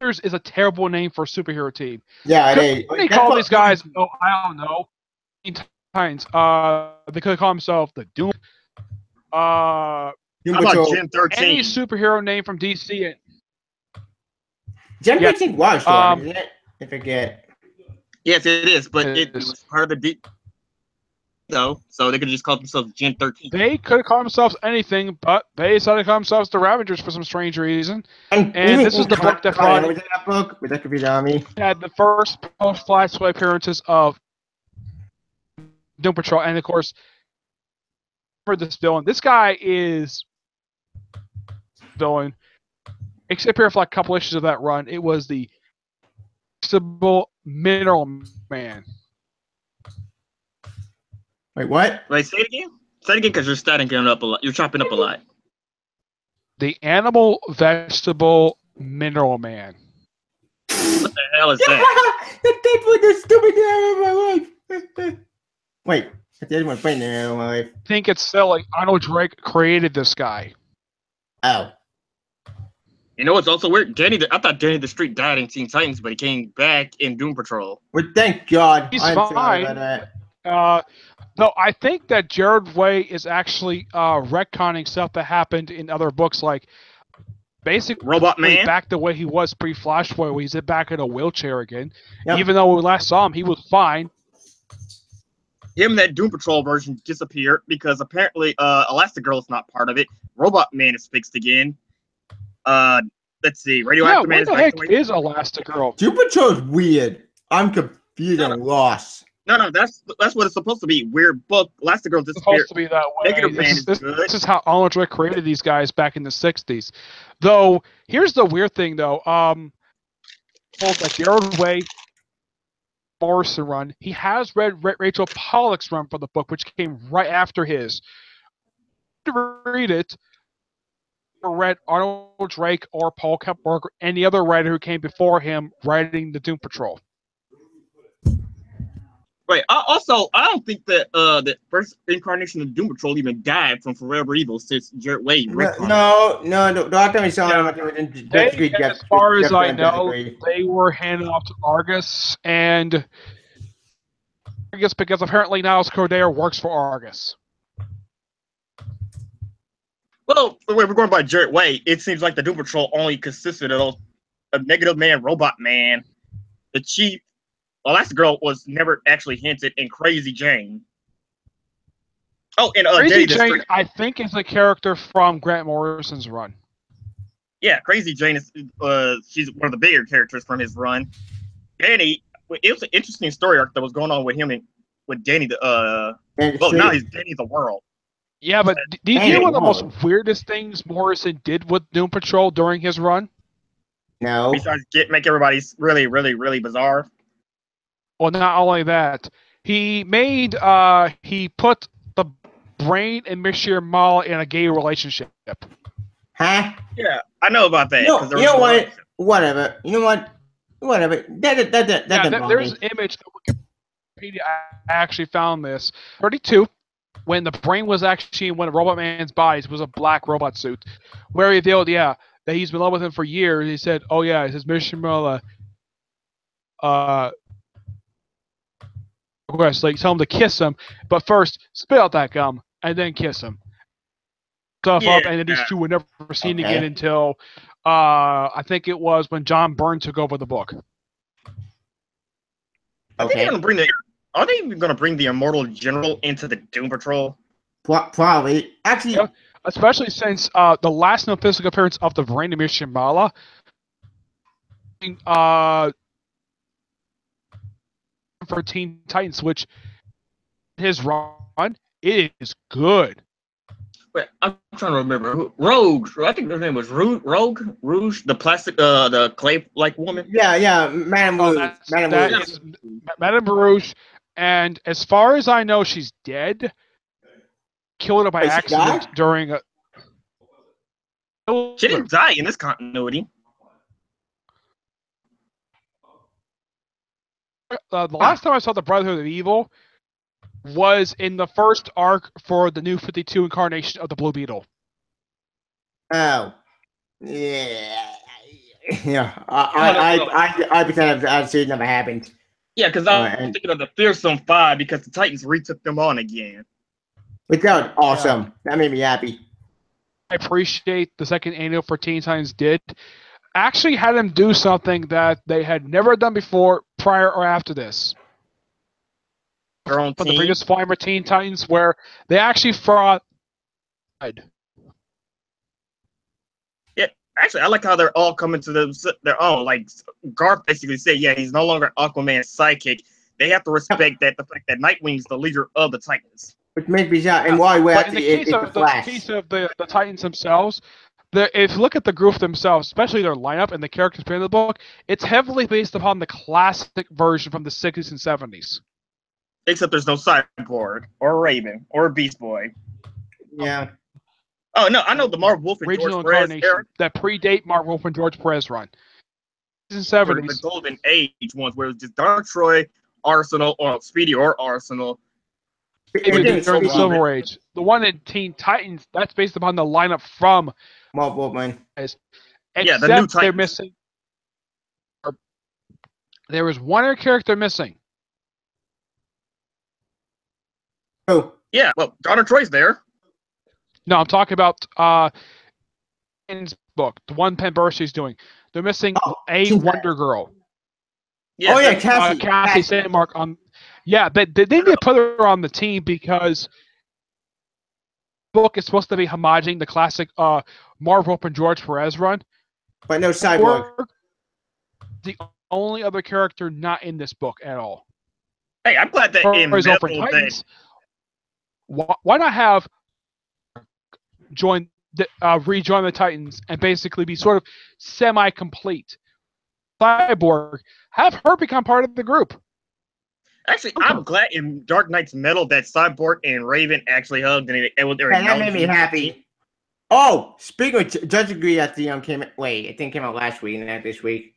is a terrible name for a superhero team. Yeah, they call these guys. Oh, I don't know. Titans. They could call themselves the Doom. How about Gen 13? Any superhero name from DC. Gen 13 was short, isn't it? I forget. Yes, it is, but it was part of the though, so they could just call themselves Gen 13. They could have called themselves anything, but they decided to call themselves the Ravagers for some strange reason. And this was the book that was in that book with the Confused Army. Had the first post-Flashpoint appearances of Doom Patrol, and of course, for this villain, this guy is villain. Except here for like a couple issues of that run, it was the Vegetable Mineral Man. Wait, what? Wait, say it again? Say it again because you're starting getting up a lot. You're chopping up a lot. The Animal Vegetable Mineral Man. What the hell is that? That was the stupid name of my life. Wait, that's the one funny name of my life. I think it's silly. Arnold Drake created this guy. Oh. You know what's also weird? I thought Danny the Street died in Teen Titans, but he came back in Doom Patrol. Well, thank God. He's I'm fine. sorry about that. No, I think that Jared Way is actually retconning stuff that happened in other books, like basically Robot Man? back the way he was pre-Flashpoint, where he's back in a wheelchair again. Yep. Even though when we last saw him, he was fine. Him and that Doom Patrol version disappeared because apparently Elastigirl is not part of it. Robot Man is fixed again. Let's see. Radioactive Man what is the back heck to is Elastigirl? Doom Patrol's weird. I'm confused and lost. No, that's what it's supposed to be. Weird book. Elastigirl It's disappeared. supposed to be that way. Negative Man is good. This is how Arnold Drake created these guys back in the 60s. Though, here's the weird thing, though. Both that Jared Way Morrison run, he has read Rachel Pollack's run for the book, which came right after his. To read it, or read Arnold Drake or Paul Kemp or any other writer who came before him writing the Doom Patrol. Right. I don't think that the first incarnation of Doom Patrol even died from Forever Evil since Jared Way. No. Doctor me As far as I know, they were handed off to Argus, and Argus because apparently Niles Cordair works for Argus. Well, we're going by Jared Way. It seems like the Doom Patrol only consisted of Negative Man, Robot Man, the Chief. Elastigirl was never actually hinted, in Crazy Jane. Oh, and Crazy Jane, I think, is a character from Grant Morrison's run. Yeah, Crazy Jane is she's one of the bigger characters from his run. Danny, it was an interesting story arc that was going on with him and with Danny. Now he's Danny the World. Yeah, but do you know one of the most weirdest things Morrison did with Doom Patrol during his run? No. Besides make everybody really, really, really bizarre. Well, not only that, he put the Brain and Mishir Mala in a gay relationship. Huh? Yeah, I know about that. You know what? Whatever. You know what? Whatever. There's an image on Wikipedia. I actually found this. 32, when the Brain was actually in one of Robot Man's bodies, was a black robot suit, where he revealed, that he's been in love with him for years. He said, "Oh yeah," he says, "Mishir Mala." Like tell him to kiss him, but first spit out that gum and then kiss him. Up, and then these two were never seen again until I think it was when John Byrne took over the book. Are they even going to bring the Immortal General into the Doom Patrol? Probably. Actually, especially since the last known physical appearance of the Brain Shimala. For Teen Titans, which his run, it is good. Wait, I'm trying to remember. Rogue, I think her name was Rouge, the plastic, the clay-like woman. Yeah, Madame Rouge. Madame Rouge, and as far as I know, she's dead. Killed her by accident during a. She didn't die in this continuity. The last time I saw the Brotherhood of Evil was in the first arc for the New 52 incarnation of the Blue Beetle. Oh, yeah. I pretend I've seen it never happened. Yeah, because I'm thinking of the Fearsome Five because the Titans retook them on again. Which that was awesome. Yeah. That made me happy. I appreciate the second annual for Teen Titans did. Actually had them do something that they had never done before, prior or after this. their own from team. the previous Flymer Teen Titans, where they actually fought. Yeah, actually, I like how they're all coming to their own. Like Garth basically said, yeah, he's no longer Aquaman's sidekick. They have to respect the fact that Nightwing's the leader of the Titans. Which makes me shout. And why we're But in the actually case of the Titans themselves, if you look at the group themselves, especially their lineup and the characters in the book, it's heavily based upon the classic version from the 60s and 70s. Except there's no Cyborg or Raven or Beast Boy. Yeah. Oh no, I know the Marv Wolf and Regional George Perez incarnation era. that predate Marv Wolf and George Perez run. The Golden Age ones where it was just Dark Troy, Arsenal, or Speedy or Arsenal. During the Silver Age. The one in Teen Titans, that's based upon the lineup from Marv Wolfman. Yeah, the new Titans. They're missing. There was one other character missing. Oh. Yeah, well, Donna Troy's there. No, I'm talking about in book, the one Penn Bercy's doing. They're missing a Wonder Girl. Yeah, Cassie. Cassie Sandmark on. Yeah, they need to put her on the team because the book is supposed to be homaging the classic Marv Wolf and George Perez run. But no Cyborg. The only other character not in this book at all. Hey, I'm glad that in Titans, why not have rejoin the Titans and basically be sort of semi-complete? Cyborg, have her become part of the group. Actually, I'm glad in Dark Knight's Metal that Cyborg and Raven actually hugged and that made me happy. Oh, speaking of Judge Agree at the came out last week and not this week.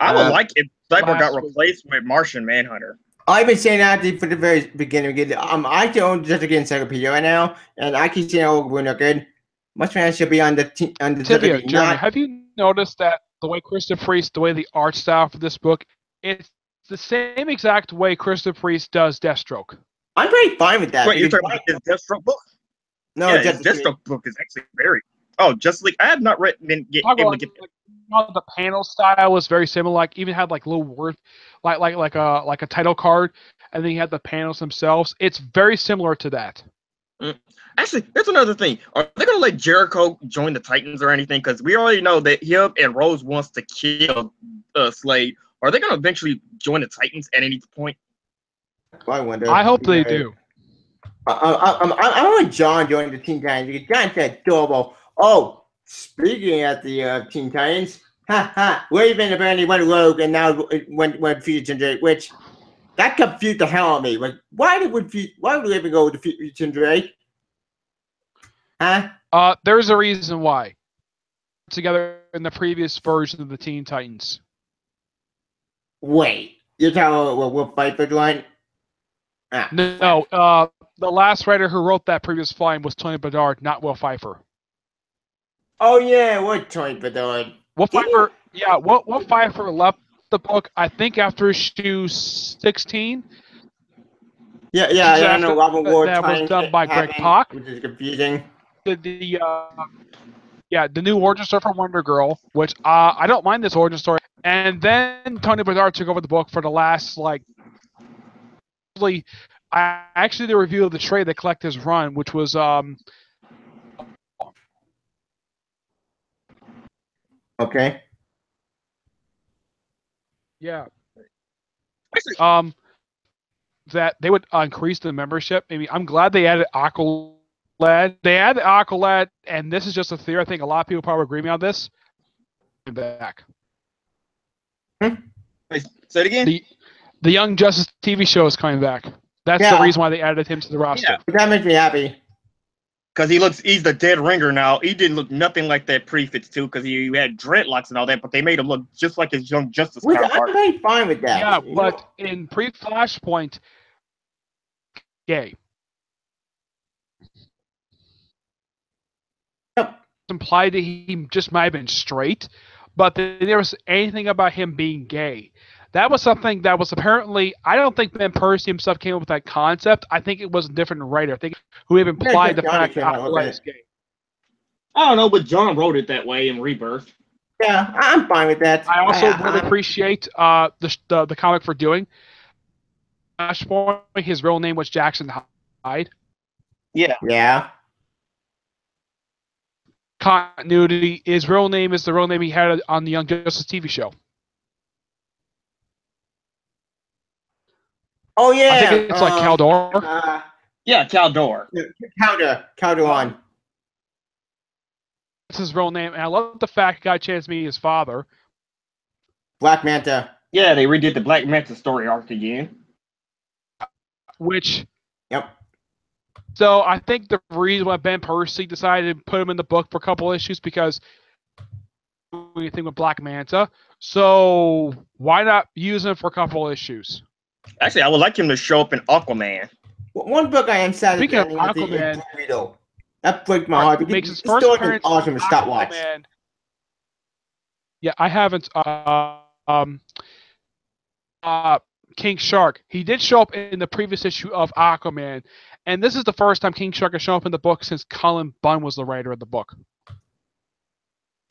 I would like if Cyborg got replaced with Martian Manhunter. I've been saying that from the very beginning. I can own Judge Agree Encyclopedia right now, and I keep saying, "Oh, we're not good." Much man should be on the Jeremy, have you noticed that the way Christopher Priest, the way the art style for this book, it's the same exact way Christopher Priest does Deathstroke. I'm pretty fine with that. Wait, you're talking about his Deathstroke book? No, yeah, his Deathstroke book is actually very. Oh, Justice League. I have not been able to get. The panel style was very similar. Like even had like little word, like a title card, and then you had the panels themselves. It's very similar to that. Actually, here's another thing. Are they going to let Jericho join the Titans or anything? Because we already know that him and Rose wants to kill Slade. Are they going to eventually join the Titans at any point? I wonder. I hope they do. I want John joining the Teen Titans because John said adorable. Oh, speaking at the Teen Titans, Raven apparently went rogue and now went Future which that confused the hell out of me. Like, why would Raven go to Future? Huh? There's a reason why. Together in the previous version of the Teen Titans. Wait, you're talking about Will Pfeiffer joined? No, the last writer who wrote that previous volume was Tony Bedard, not Will Pfeiffer. Oh yeah, what Tony Bedard? Will Pfeiffer left the book, I think, after issue 16. Yeah, I know Robin Ward. That was done by Greg Pak. Which is confusing. The new origin story for Wonder Girl, which I don't mind this origin story. And then Tony Bedard took over the book for the last I actually did a review of the trade that Collector's run, which was okay. Yeah. That they would increase the membership. Maybe I'm glad they added Aqualad. They added Aqualad, and this is just a theory. I think a lot of people probably agree with me on this. Back. Wait, say it again. The Young Justice TV show is coming back. That's the reason why they added him to the roster. Yeah, that makes me happy. Because he's the dead ringer now. He didn't look nothing like that prefix too, because he had dreadlocks and all that, but they made him look just like his Young Justice counterpart. I'm very fine with that. Yeah, but in pre-Flashpoint, gay. Yep. It's implied that he just might have been straight, but there was anything about him being gay. That was something that was apparently, I don't think Ben Percy himself came up with that concept. I think it was a different writer. I think who even implied the fact that Aqualad is gay. I don't know, but John wrote it that way in Rebirth. Yeah, I'm fine with that. I also really appreciate the comic for doing. Flashpoint, his real name was Jackson Hyde. Yeah. Yeah. Continuity. His real name is the real name he had on the Young Justice TV show. Oh yeah. I think it's like Caldor. Yeah, Caldor. Calderon. That's his real name, and I love the fact he got a chance to meet his father. Black Manta. Yeah, they redid the Black Manta story arc again. Which. Yep. So I think the reason why Ben Percy decided to put him in the book for a couple issues because anything with Black Manta. So why not use him for a couple issues? Actually, I would like him to show up in Aquaman. One book I am sad Speaking of at the Aquaman, Burrito. That breaks my heart. Makes his This first story is appearance. awesome. Stopwatch. Yeah, I haven't. King Shark. He did show up in the previous issue of Aquaman, and this is the first time King Shark has shown up in the book since Cullen Bunn was the writer of the book.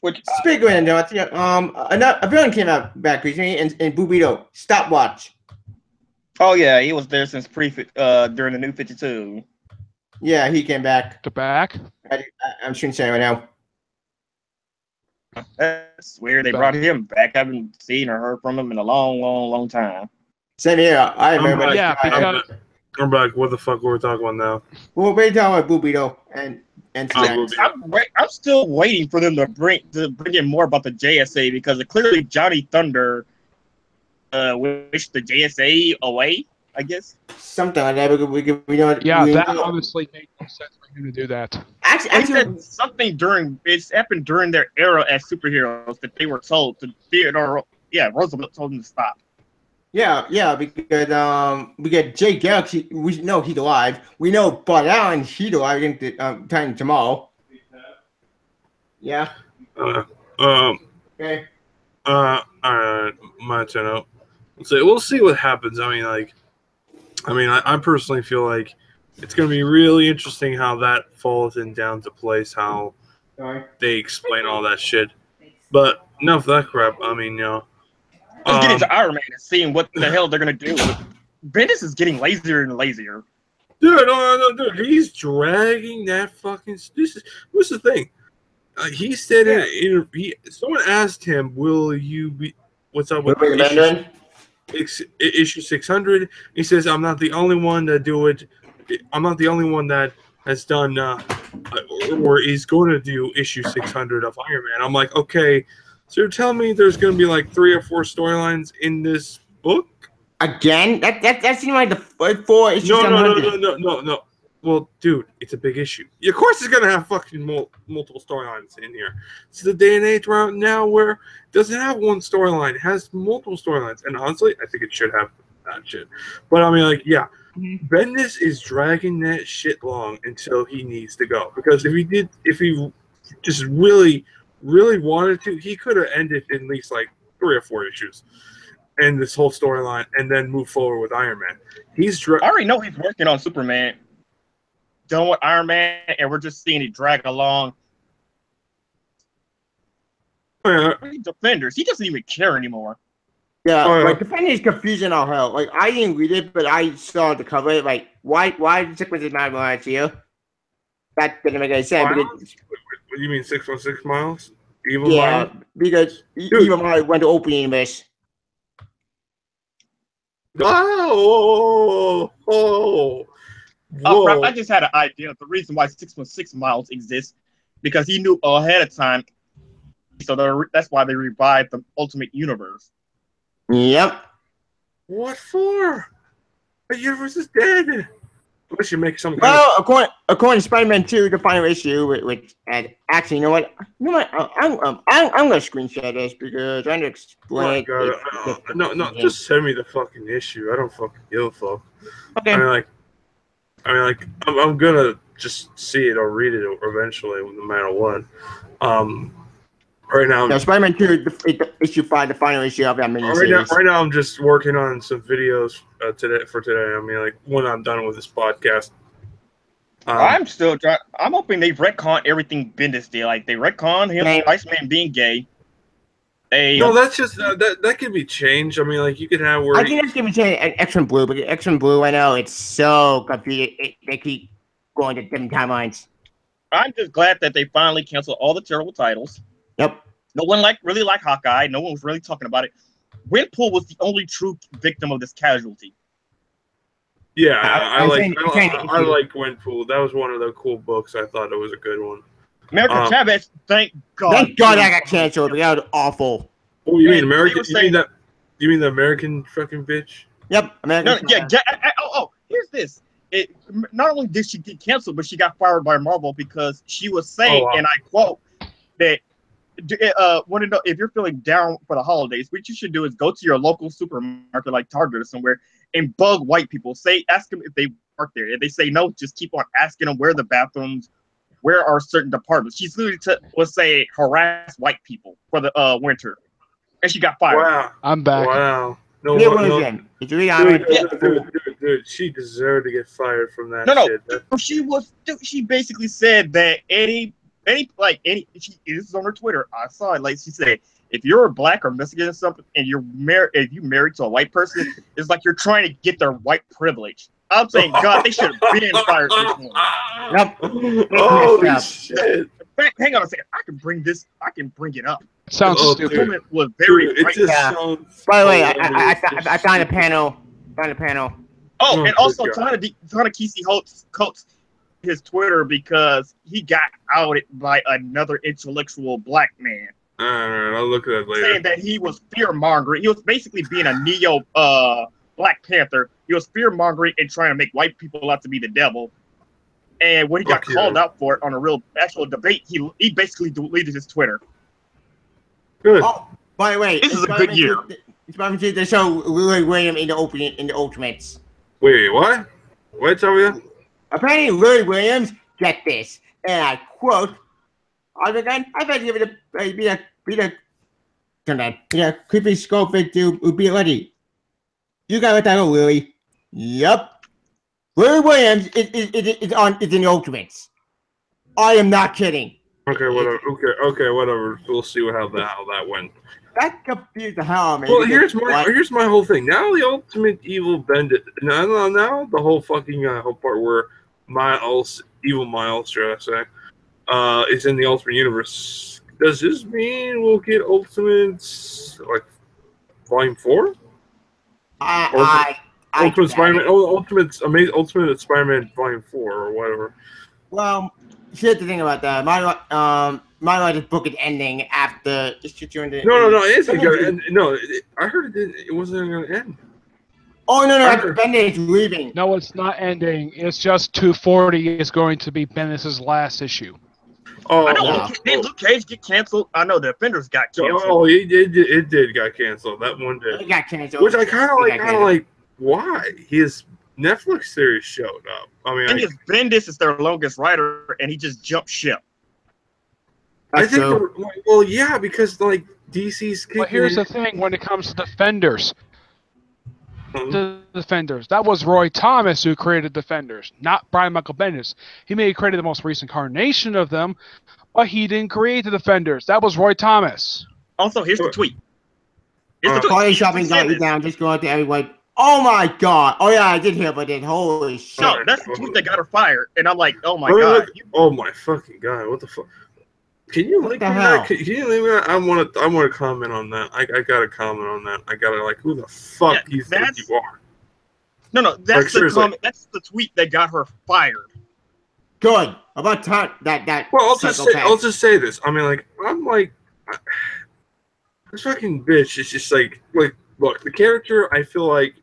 Which Speaking of that, a villain came out back recently in Burrito. Stopwatch. Oh yeah, he was there since during the New 52. Yeah, he came back. I'm shooting say right now. That's weird. They brought him back. I haven't seen or heard from him in a long time. Same here. I remember. Yeah, because I'm back. What the fuck were we talking about now? Well, we're talking about Burrito and I'm still waiting for them to bring in more about the JSA because clearly Johnny Thunder wished the JSA away. I guess something like that. We don't. Yeah, we that know. honestly makes no sense for him to do that. Actually, said something it's happened during their era as superheroes that they were told to Theodore. Yeah, Roosevelt told them to stop. Yeah, because we get Jay Garrick. We know he's alive. We know Bud Allen. He's alive. I think time tomorrow. Yeah. Okay. My turn out. So we'll see what happens. I personally feel like it's going to be really interesting how that falls in down to place, how they explain all that shit. But enough of that crap. Let's get into Iron Man and seeing what the hell they're going to do. Bendis is getting lazier and lazier. Dude, dude, he's dragging that fucking. What's the thing? He said someone asked him, "Will you be? What's up with issue 600?" He says, "I'm not the only one that do it. I'm not the only one that has done or is going to do issue 600 of Iron Man." I'm like, okay, so you're telling me there's going to be like 3 or 4 storylines in this book? Again? That seemed like the 4 issues. No. Well, dude, it's a big issue. Of course, it's gonna have fucking multiple storylines in here. It's the day and age right now where it doesn't have one storyline; it has multiple storylines. And honestly, I think it should have that shit. But Bendis is dragging that shit long until he needs to go. Because if he just really, really wanted to, he could have ended in at least like 3 or 4 issues, and this whole storyline, and then move forward with Iron Man. I already know he's working on Superman. Done with Iron Man, and we're just seeing it drag along. Defenders, he doesn't even care anymore. Yeah, like Defenders confusing all hell. Like I didn't read it, but I saw the cover. Like why did 616 miles last year? That didn't make any sense. What do you mean 616 miles? Evil Miles? Because Evil Miles went to open universe. Crap, I just had an idea of the reason why 616 Miles exists because he knew ahead of time. So that's why they revived the Ultimate Universe. Yep. What for? The universe is dead. Unless you make some. Well, according to Spider-Man 2, the final issue, which actually, you know what? I'm gonna screenshot this because I need to explain. No, just send me the fucking issue. I don't fucking give a fuck. Okay. I'm gonna just see it or read it eventually, no matter what. Right now, Spider-Man 2, issue 5, the final issue of that miniseries. Right now, I'm just working on some videos today. When I'm done with this podcast. I'm still trying. I'm hoping they retcon everything Bendis did. Like they retcon him, Iceman being gay. No, that's just that can be changed. I mean, like you could have where I think that's gonna be an X-Men Blue, but X-Men Blue, I know it's so confusing. They keep going to different timelines. I'm just glad that they finally canceled all the terrible titles. Yep. No one really liked Hawkeye. No one was really talking about it. Gwenpool was the only true victim of this casualty. Yeah, I like Gwenpool. That was one of the cool books. I thought it was a good one. America Chavez, thank God. Thank God I got canceled. That was awful. Oh, you mean American? You mean the American fucking bitch? Yep, American. Here's this. Not only did she get canceled, but she got fired by Marvel because she was saying, and I quote, that want to know if you're feeling down for the holidays, what you should do is go to your local supermarket like Target or somewhere and bug white people. Ask them if they work there. If they say no, just keep on asking them where are the bathrooms, where are certain departments. She's literally harass white people for the winter, and she got fired. Wow, I'm back. Wow. No, dude, she deserved to get fired from that shit. She basically said that this is on her Twitter. I saw it. Like she said, if you're a black or Mexican or something, and if you married to a white person, it's like you're trying to get their white privilege. I'm saying, God, they should have been fired this morning. Yep. Holy shit. Hang on a second. I can bring it up. Sounds stupid. It was very. Dude, sounds By the way, I found a panel. Oh, and also Ta-Nehisi Coates his Twitter because he got outed by another intellectual black man. All right, I'll look at that later. Saying that he was fear-mongering. He was basically being a neo Black Panther. He was fear-mongering and trying to make white people out to be the devil. And when he got called out for it on a real actual debate, he basically deleted his Twitter. Good. Oh, by the way, this is a good year. It's probably to the show Louis Williams in the Ultimates. Wait, what? What, tell me? Apparently, Louis Williams, get this, and I quote, I bet you be a creepy scope to be ready. You got that, Louis. Yep. Louis Williams is in the Ultimates. I am not kidding. Okay, whatever. Okay, whatever. We'll see how that went. That confused the hell out of me. Well, here's my whole thing. Now the Ultimate Evil Bendis. Now the whole fucking whole part where Evil Miles, should I say, is in the Ultimate Universe. Does this mean we'll get Ultimates like Volume 4? Ultimate Spider-Man. Ultimate Spider-Man Volume 4 or whatever. Well, here's the thing about that. My book is ending after issue 200. No, it isn't gonna end. No, I heard it wasn't gonna end. Oh no, Bendis is leaving. No, it's not ending. It's just 240 is going to be Bendis' last issue. Oh, I know. Did Luke Cage get canceled? I know the Defenders got canceled. Oh, it did got canceled. That one did. It got canceled. Which I kind of like. Why? His Netflix series showed up. I mean, Bendis is their longest writer, and he just jumped ship. I think. Well, yeah, because like DC's. But here's the thing: when it comes to Defenders, that was Roy Thomas who created Defenders, not Brian Michael Bendis. He may have created the most recent incarnation of them, but he didn't create the Defenders. That was Roy Thomas. Also, here's the tweet. Party shopping got you down. Just go out to everyone. Oh my God! Oh yeah, I did hear about it. Holy shit! No, that's the tweet that got her fired, and I'm like, oh my God! Oh my fucking God! What the fuck? Can you link me that? Can you link me that? I want to comment on that. I gotta comment on that. I gotta who the fuck do you think you are? No, that's the comment. That's the tweet that got her fired. Good. About time that. Well, I'll just say this. I mean, this fucking bitch is just look, the character. I feel like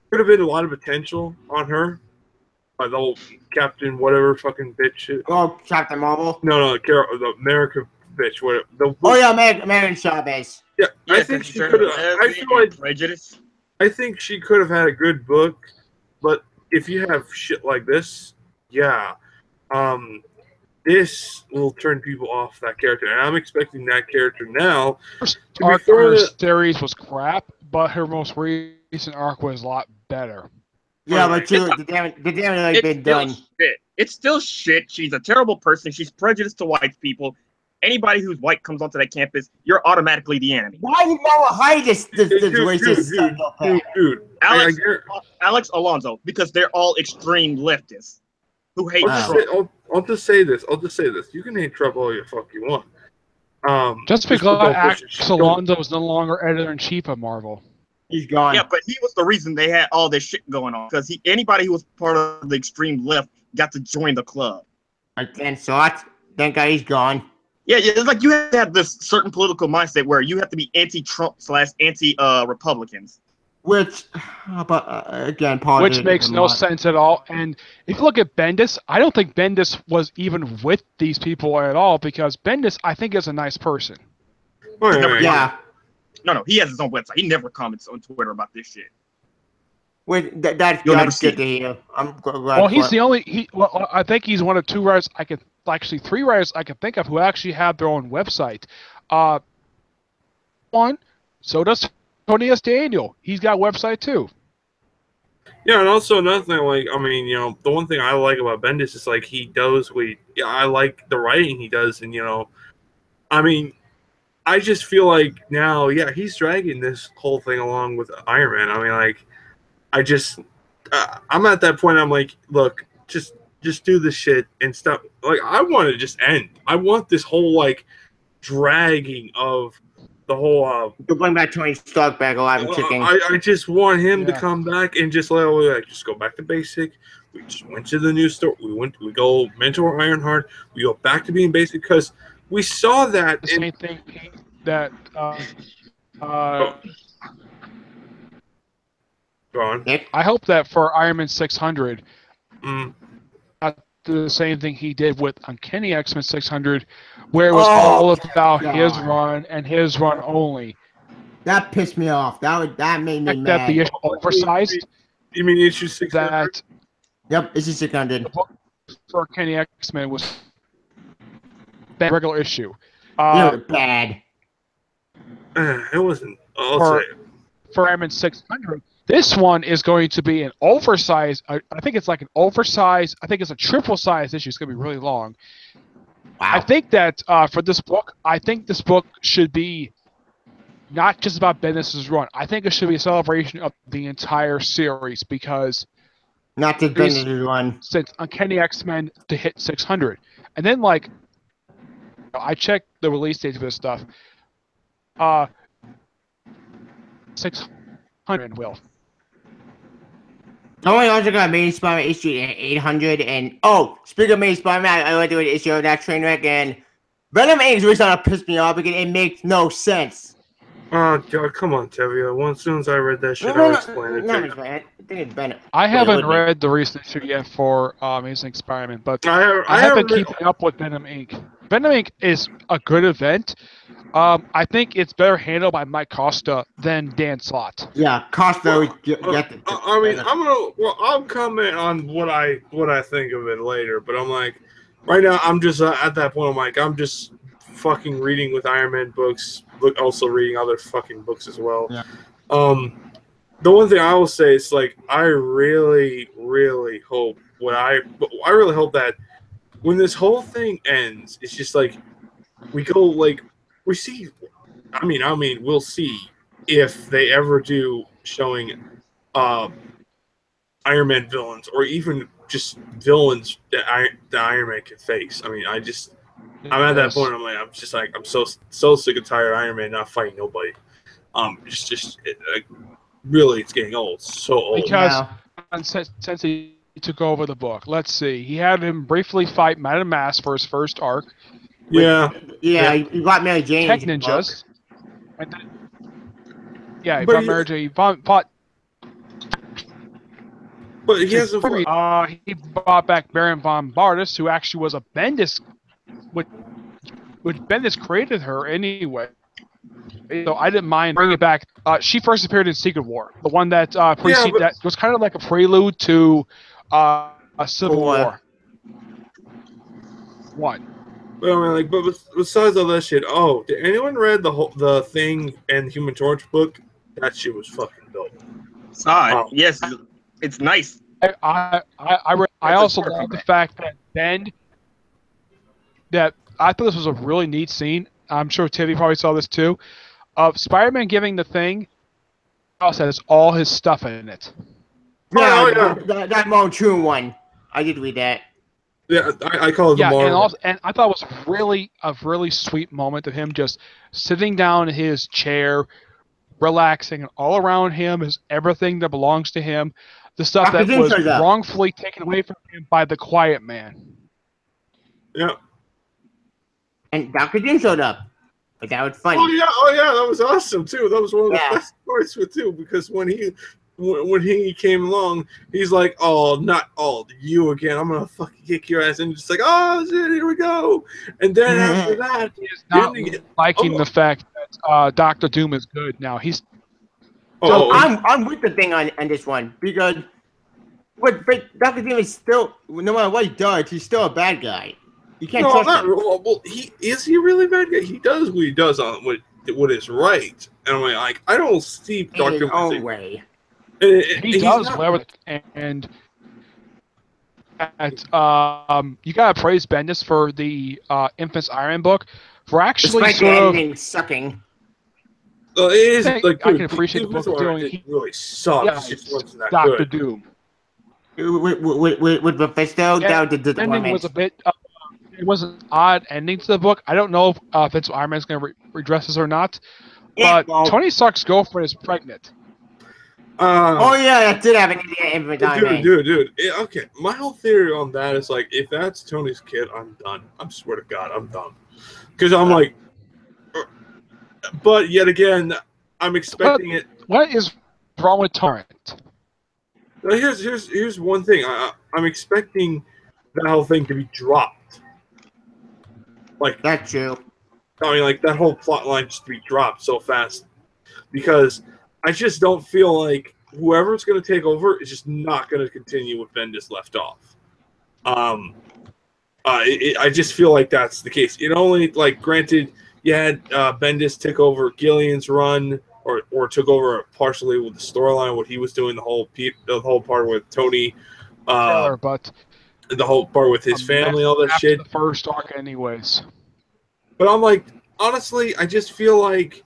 could have been a lot of potential on her. The whole Captain whatever fucking bitch. Oh, Captain Marvel? No, the America bitch. American Chavez. Yeah, I think she could have. I feel like prejudice. I think she could have had a good book, but if you have shit like this, this will turn people off that character, and I'm expecting that character now. Arc of her series was crap, but her most recent arc was a lot better. Yeah, but the damage been done. Shit. It's still shit. She's a terrible person. She's prejudiced to white people. anybody who's white comes onto that campus, you're automatically the enemy. Why you never hide this racist Dude. Alex Alonso, because they're all extreme leftists who hate Trump. I'll just say this. You can hate Trump all the fuck you want. Just because Alex Alonso is no longer editor-in-chief of Marvel. He's gone. Yeah, but he was the reason they had all this shit going on. Because anybody who was part of the extreme left got to join the club. And so thank God he's gone. Yeah, it's like you have to have this certain political mindset where you have to be anti-Trump / anti-Republicans. Which, again, politics which makes no sense at all. And if you look at Bendis, I don't think Bendis was even with these people at all, because Bendis, I think, is a nice person. Yeah. No, he has his own website. He never comments on Twitter about this shit. Wait, that's good to hear. I'm glad. Well, he's the only. I think he's one of two writers three writers I can think of who actually have their own website. One, so does Tony S. Daniel. He's got a website too. Yeah, and also another thing, the one thing I like about Bendis is he does I like the writing he does, and I just feel like now, he's dragging this whole thing along with Iron Man. I'm at that point. I'm like, look, just do this shit and stop. I want it to just end. I want this whole dragging of the whole. Bring back Tony Stark back alive and kicking. I just want him to come back and just just go back to basic. We just went to the new store. We go mentor Ironheart. We go back to being basic because we saw that. The same thing that. Go on. I hope that for Iron Man 600, the same thing he did with Uncanny X-Men 600, where it was all about his run and his run only. That pissed me off. That made me mad. That the issue oversized. You mean issue 600? Yep, issue 600. The book for Uncanny X-Men was that regular issue. Bad. It wasn't. For Iron Man 600. This one is going to be an oversized. I think it's like an oversized. I think it's a triple-sized issue. It's going to be really long. Wow. I think that for this book, this book should be not just about Bendis' run. I think it should be a celebration of the entire series because not just Bendis' run. Since Uncanny X-Men to hit 600, and then I checked the release dates for this stuff. 600 will. Only also got Amazing Spider-Man issue 800, and speaking of Amazing Spider-Man, I went to an issue of that train wreck, and Venom 8 is really starting to piss me off because it makes no sense. Oh God, come on, Tevye. As soon as I read that shit, I'll explain it to you. I think it's Bennett. I haven't read the recent issue yet for Amazing Spider-Man, but I have been keeping up with Venom Inc. Venom Inc. is a good event. I think it's better handled by Mike Costa than Dan Slott. Yeah, Costa. I'll comment on what I think of it later. But I'm right now I'm just at that point. I'm just fucking reading with Iron Man books, but also reading other fucking books as well. Yeah. The one thing I will say is I really, really hope I really hope that when this whole thing ends, it's just we go we see. We'll see if they ever do showing Iron Man villains or even just villains that Iron Man can face. I'm at that point. I'm so sick and tired of Iron Man not fighting nobody. Really, it's getting old. So old. Because since he took over the book, let's see, he had him briefly fight Madame Mask for his first arc. He got Mary Jane. Tech Ninjas. And then, he got Mary Jane. He fought. But he hasn't. He brought back Baron von Bartis, who actually was a Bendis, which Bendis created her anyway. So I didn't mind bringing it back. She first appeared in Secret War, the one that that was kind of like a prelude to a Civil War. One. But but besides all that shit, did anyone read the Thing and Human Torch book? That shit was fucking dope. Yes, it's nice. I also like the fact that I thought this was a really neat scene. I'm sure Tiffy probably saw this too. Of Spider-Man giving the Thing, also has all his stuff in it. Yeah, that Montoon one. I did read that. Yeah, I call it the Marvel. And I thought it was really a really sweet moment of him just sitting down in his chair, relaxing, and all around him is everything that belongs to him, the stuff that was wrongfully taken away from him by the Quiet Man. Yeah. And Dr. Doom showed up. But that was funny. Oh yeah, that was awesome too. That was one of the best parts with too, because when he came along, he's like, "Oh, not all you again. I'm gonna fucking kick your ass," and just like, "Oh shit, here we go." And then after that, he is not liking the fact that Dr. Doom is good now. He's I'm with the Thing on this one because but Dr. Doom is still, no matter what he does, he's still a bad guy. You can't trust him. Well, is he really a bad guy? He does what he does on what is right, and I'm like, I don't see Dr. In his own way. He does whatever, and you gotta praise Bendis for the Infamous Iron book for actually despite sort the of ending sucking. It is I can appreciate the book doing. It really sucks. Yeah, it just wasn't that Dr. good. Doom. With Mephisto, that was the ending was a bit. It was an odd ending to the book. I don't know if it's Iron Man's going to redress this or not. But Tony Stark's girlfriend is pregnant. Oh yeah, that did happen in the Dude. Okay, my whole theory on that is like, if that's Tony's kid, I'm done. I swear to God, I'm done. Because I'm like, but yet again, I'm expecting it. What is wrong with Torrent? Here's one thing. I'm expecting that whole thing to be dropped. Like that's true. I mean, like that whole plot line just to be dropped so fast, because I just don't feel like whoever's going to take over is just not going to continue with Bendis left off. I just feel like that's the case. It only, like, granted, you had Bendis take over Gillian's run, or took over partially with the storyline, what he was doing, the whole part with Tony, but the whole part with his family, all that shit. The first arc, anyways. But I'm like, honestly, I just feel like,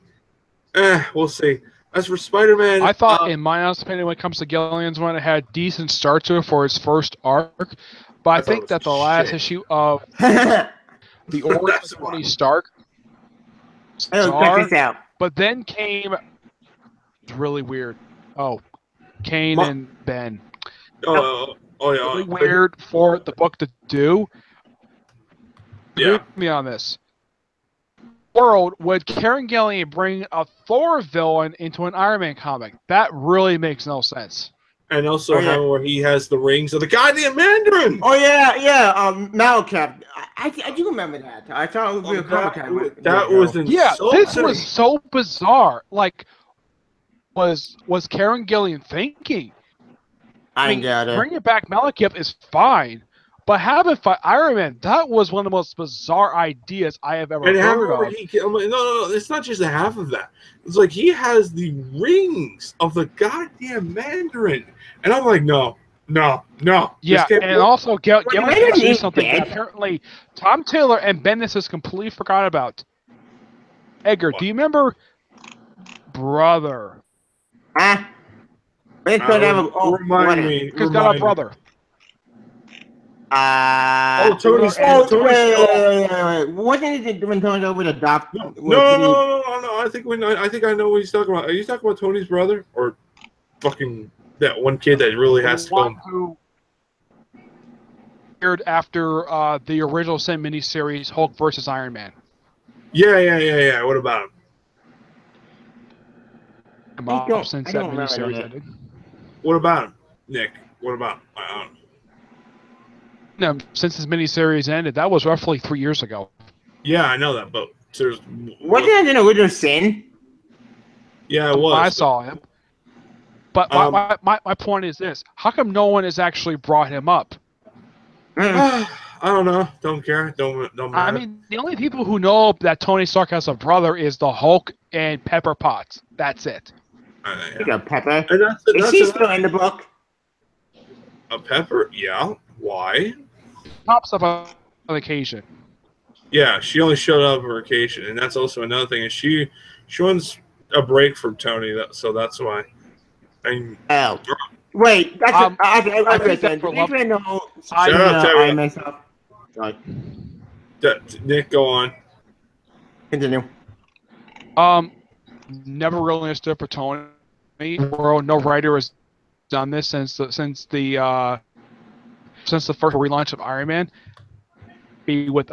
we'll see. As for Spider-Man, I thought, in my honest opinion, when it comes to Gillian's one, it had decent start to it for its first arc. But I think that the last issue of the origin of Tony Stark, check this out. But then came really weird. Kane and Ben. Oh yeah. Really weird for the book to do. Yeah. Agree with me on this. World, would Karen Gillian bring a Thor villain into an Iron Man comic? That really makes no sense. And also where he has the rings of the goddamn Mandarin. Oh yeah. Malekith. I do remember that. I thought it would be a comic. That was this was so bizarre. Like, was Karen Gillian thinking? I mean, get it. Bringing back Malekith is fine. But having fight Iron Man, that was one of the most bizarre ideas I have ever heard of. No, it's not just a half of that. It's like he has the rings of the goddamn Mandarin. And I'm like, no. Yeah, and also, get me to see something that apparently Tom Taylor and Bendis has completely forgot about. Edgar, do you remember Brother? Remind me. Who's got a brother? Tony Stark. Wait. Wasn't it when Tony would adopt? No. I think I know what he's talking about. Are you talking about Tony's brother or fucking that one kid that really has to go? Who appeared after the original Sin miniseries Hulk versus Iron Man. Yeah. What about him? Since that miniseries ended. What about him, Nick? What about him? I don't know. No, since his miniseries ended, that was roughly 3 years ago. Yeah, I know that, but wasn't it an original Sin? Yeah, it was. I saw him. But my point is this: how come no one has actually brought him up? I don't know. Don't care. Don't matter. I mean, the only people who know that Tony Stark has a brother is the Hulk and Pepper Potts. That's it. You got Pepper. Is she still in the book? A Pepper? Yeah. Why? Pops up on occasion. Yeah, she only showed up for vacation, and that's also another thing. Is she wants a break from Tony, so that's why. Oh, wait, that's I think okay. that for Did love. you know? Shut up, Terry. I messed up. Sorry. Nick, go on. Continue. Never really understood for Tony. World, no writer has done this since the first relaunch of Iron Man. Be with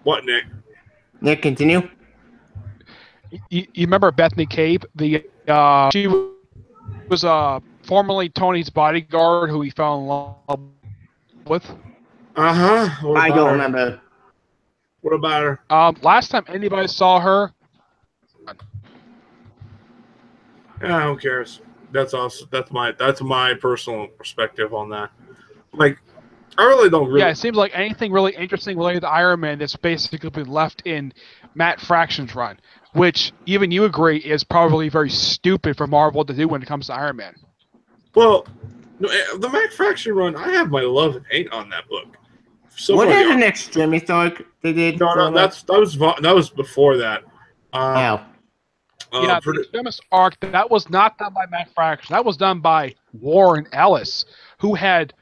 What, Nick? Nick, continue. you remember Bethany Cape? She was formerly Tony's bodyguard who he fell in love with. I don't remember. What about her? Last time anybody saw her, Yeah, who cares? That's also that's my personal perspective on that. Like, I really don't. yeah, it seems like anything really interesting related to Iron Man that's basically been left in Matt Fraction's run, which even you agree is probably very stupid for Marvel to do when it comes to Iron Man. Well, no, the Matt Fraction run, I have my love and hate on that book. What is an extremist arc they did? No, that was before that. Wow. Yeah, the Extremis arc, that was not done by Matt Fraction. That was done by Warren Ellis, who had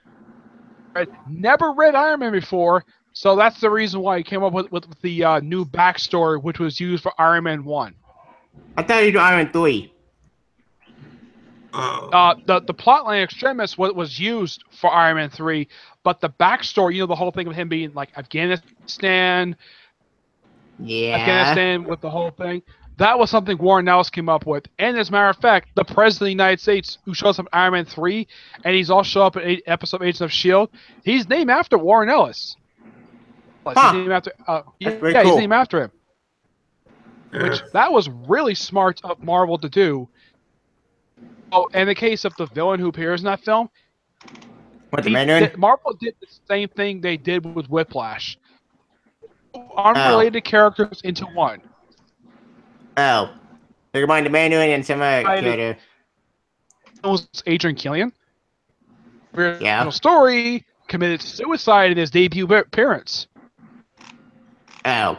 never read Iron Man before, so that's the reason why he came up with the new backstory, which was used for Iron Man 1. I thought you did Iron Man 3. The plotline Extremis was used for Iron Man 3, but the backstory, the whole thing of him being like Afghanistan with the whole thing, that was something Warren Ellis came up with. And as a matter of fact, the President of the United States, who shows up in Iron Man 3, and he's also show up in episode of Agents of S.H.I.E.L.D., he's named after Warren Ellis. He's named after, he's named after him. Which, that was really smart of Marvel to do. Oh, in the case of the villain who appears in that film, Marvel did the same thing they did with Whiplash. Unrelated characters into one. Oh. They combined the Mandarin and some other character. It was Adrian Killian. Original story, committed suicide in his debut appearance. Oh.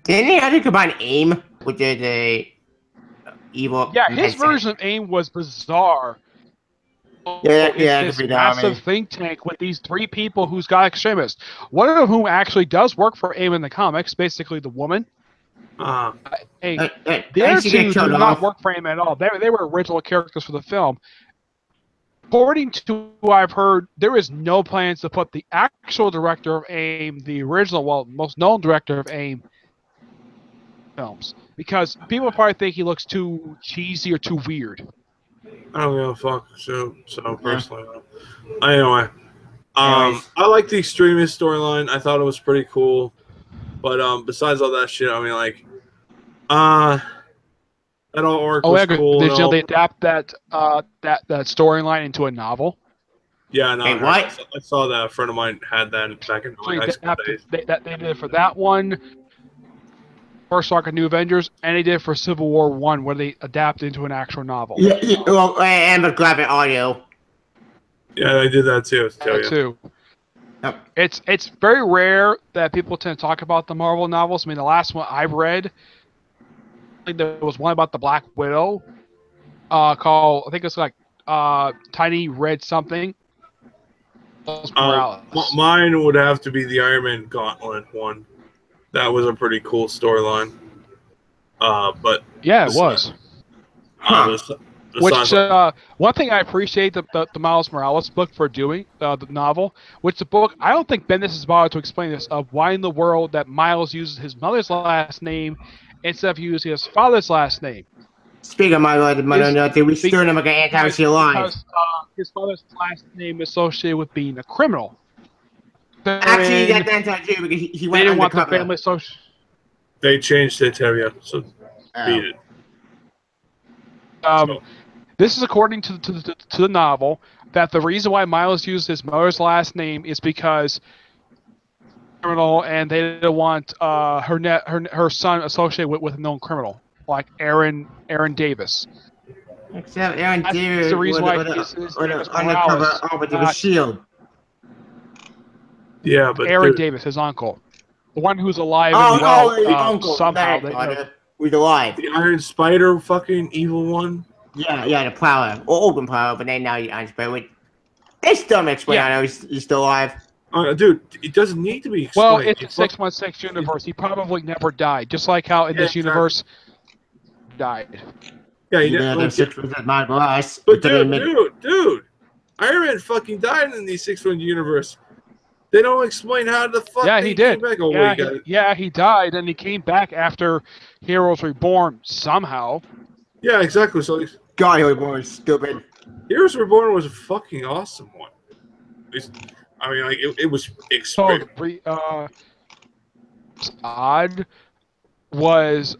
Didn't he actually combine AIM with the evil? Yeah, his version of AIM was bizarre. It's this massive think tank with these three people who's got extremists. One of whom actually does work for AIM in the comics, basically the woman. The other two do not work for AIM at all. They were original characters for the film. According to what I've heard, there is no plans to put the actual director of AIM, the original, most known director of AIM, films, because people probably think he looks too cheesy or too weird. I don't give a fuck. So personally, anyway, I like the Extremist storyline. I thought it was pretty cool, but besides all that shit, I mean, like, that all arc was cool. Did they adapt that storyline into a novel? Yeah, no. I saw that. A friend of mine had that back in high school days. They did it for that one. First arc of New Avengers, and they did it for Civil War 1, where they adapted into an actual novel. Yeah, well, and the graphic audio. Yeah, they did that too. Yep. It's very rare that people tend to talk about the Marvel novels. I mean, the last one I've read, there was one about the Black Widow, called, I think it's like Tiny Red something. Mine would have to be the Iron Man Gauntlet one. That was a pretty cool storyline. But yeah, it was. One thing I appreciate the Miles Morales book for doing, the novel, which the book, I don't think Bendis is bothered to explain this, of why in the world that Miles uses his mother's last name instead of using his father's last name. Speaking of my mother, they restored him like an anti-seal line. Because his father's last name is associated with being a criminal. Actually, that's not true because he went didn't want the undercover. family social. They changed it, so beat it. This is according to the novel, that the reason why Miles used his mother's last name is because criminal, and they didn't want her son associated with a known criminal like Aaron Davis. Except Aaron That's Davis the reason why with his an name is undercover Morales, officer with not shield. Yeah, but Aaron dude, Davis, his uncle. The one who's alive Oh, and well the uncle. somehow. Who's alive. the Iron Spider fucking evil one. Yeah, the Prowler. Or Open Prowler, but then now the Iron Spider. Wait, they still don't explain how he's still alive. Dude, it doesn't need to be Well, explained. it's a 616 universe. He probably never died, just like how in this universe died. Yeah, You know, like, 6% my glass. but dude, Iron Man fucking died in the 6-1 universe. They don't explain how the fuck he came did. back. Oh, wait, he died, and he came back after Heroes Reborn somehow. Yeah, exactly. So God, Heroes Reborn was stupid. Heroes Reborn was a fucking awesome one. I mean, like it was. Odd was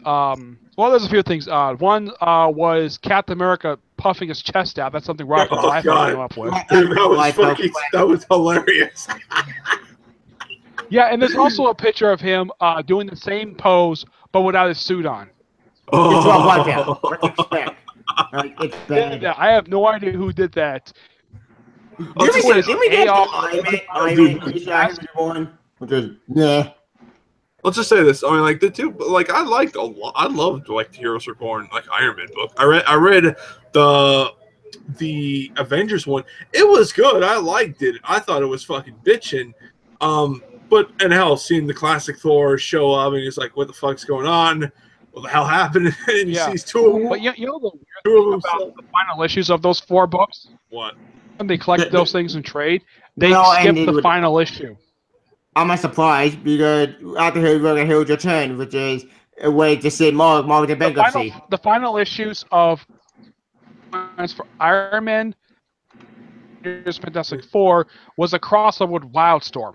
well, there's a few things odd. One was Captain America puffing his chest out. That's something Rocket Liefeld came up with. Dude, that was hilarious. Yeah, and there's also a picture of him doing the same pose but without his suit on. It's Rob Liefeld. What do you expect? It's bad. Yeah, I have no idea who did that. Did we get Iron Man? Yeah. Let's just say this. I mean, like the two, like I liked a lot. I loved like the Heroes Reborn, like Iron Man book. I read the Avengers one. It was good. I liked it. I thought it was fucking bitchin'. But and hell, seeing the classic Thor show up and he's like, "What the fuck's going on? What the hell happened?" And he sees two of them. But you know the weird thing about the final issues of those 4 books? What? When they collect those things in trade, they skip the final issue. I'm not surprised because after he wrote a huge return, which is a way to say more than bankruptcy. The final issues of for Iron Man, Fantastic Four was a crossover with Wildstorm.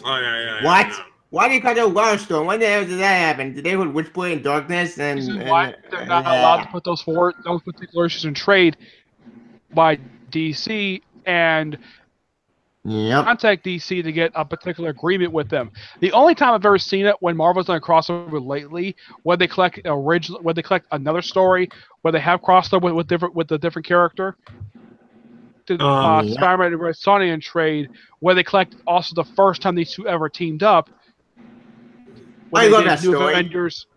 Oh yeah. What? Why did you call it Wildstorm? When the hell did that happen? Did they put Witchblade in Darkness? And why they're not allowed to put those particular issues in trade by DC and contact DC to get a particular agreement with them. The only time I've ever seen it when Marvel's done a crossover lately, when they collect another story, where they have crossed over with a different character. Spider-Man and Red Sonny trade, where they collect also the first time these two ever teamed up. I love that story. Avengers.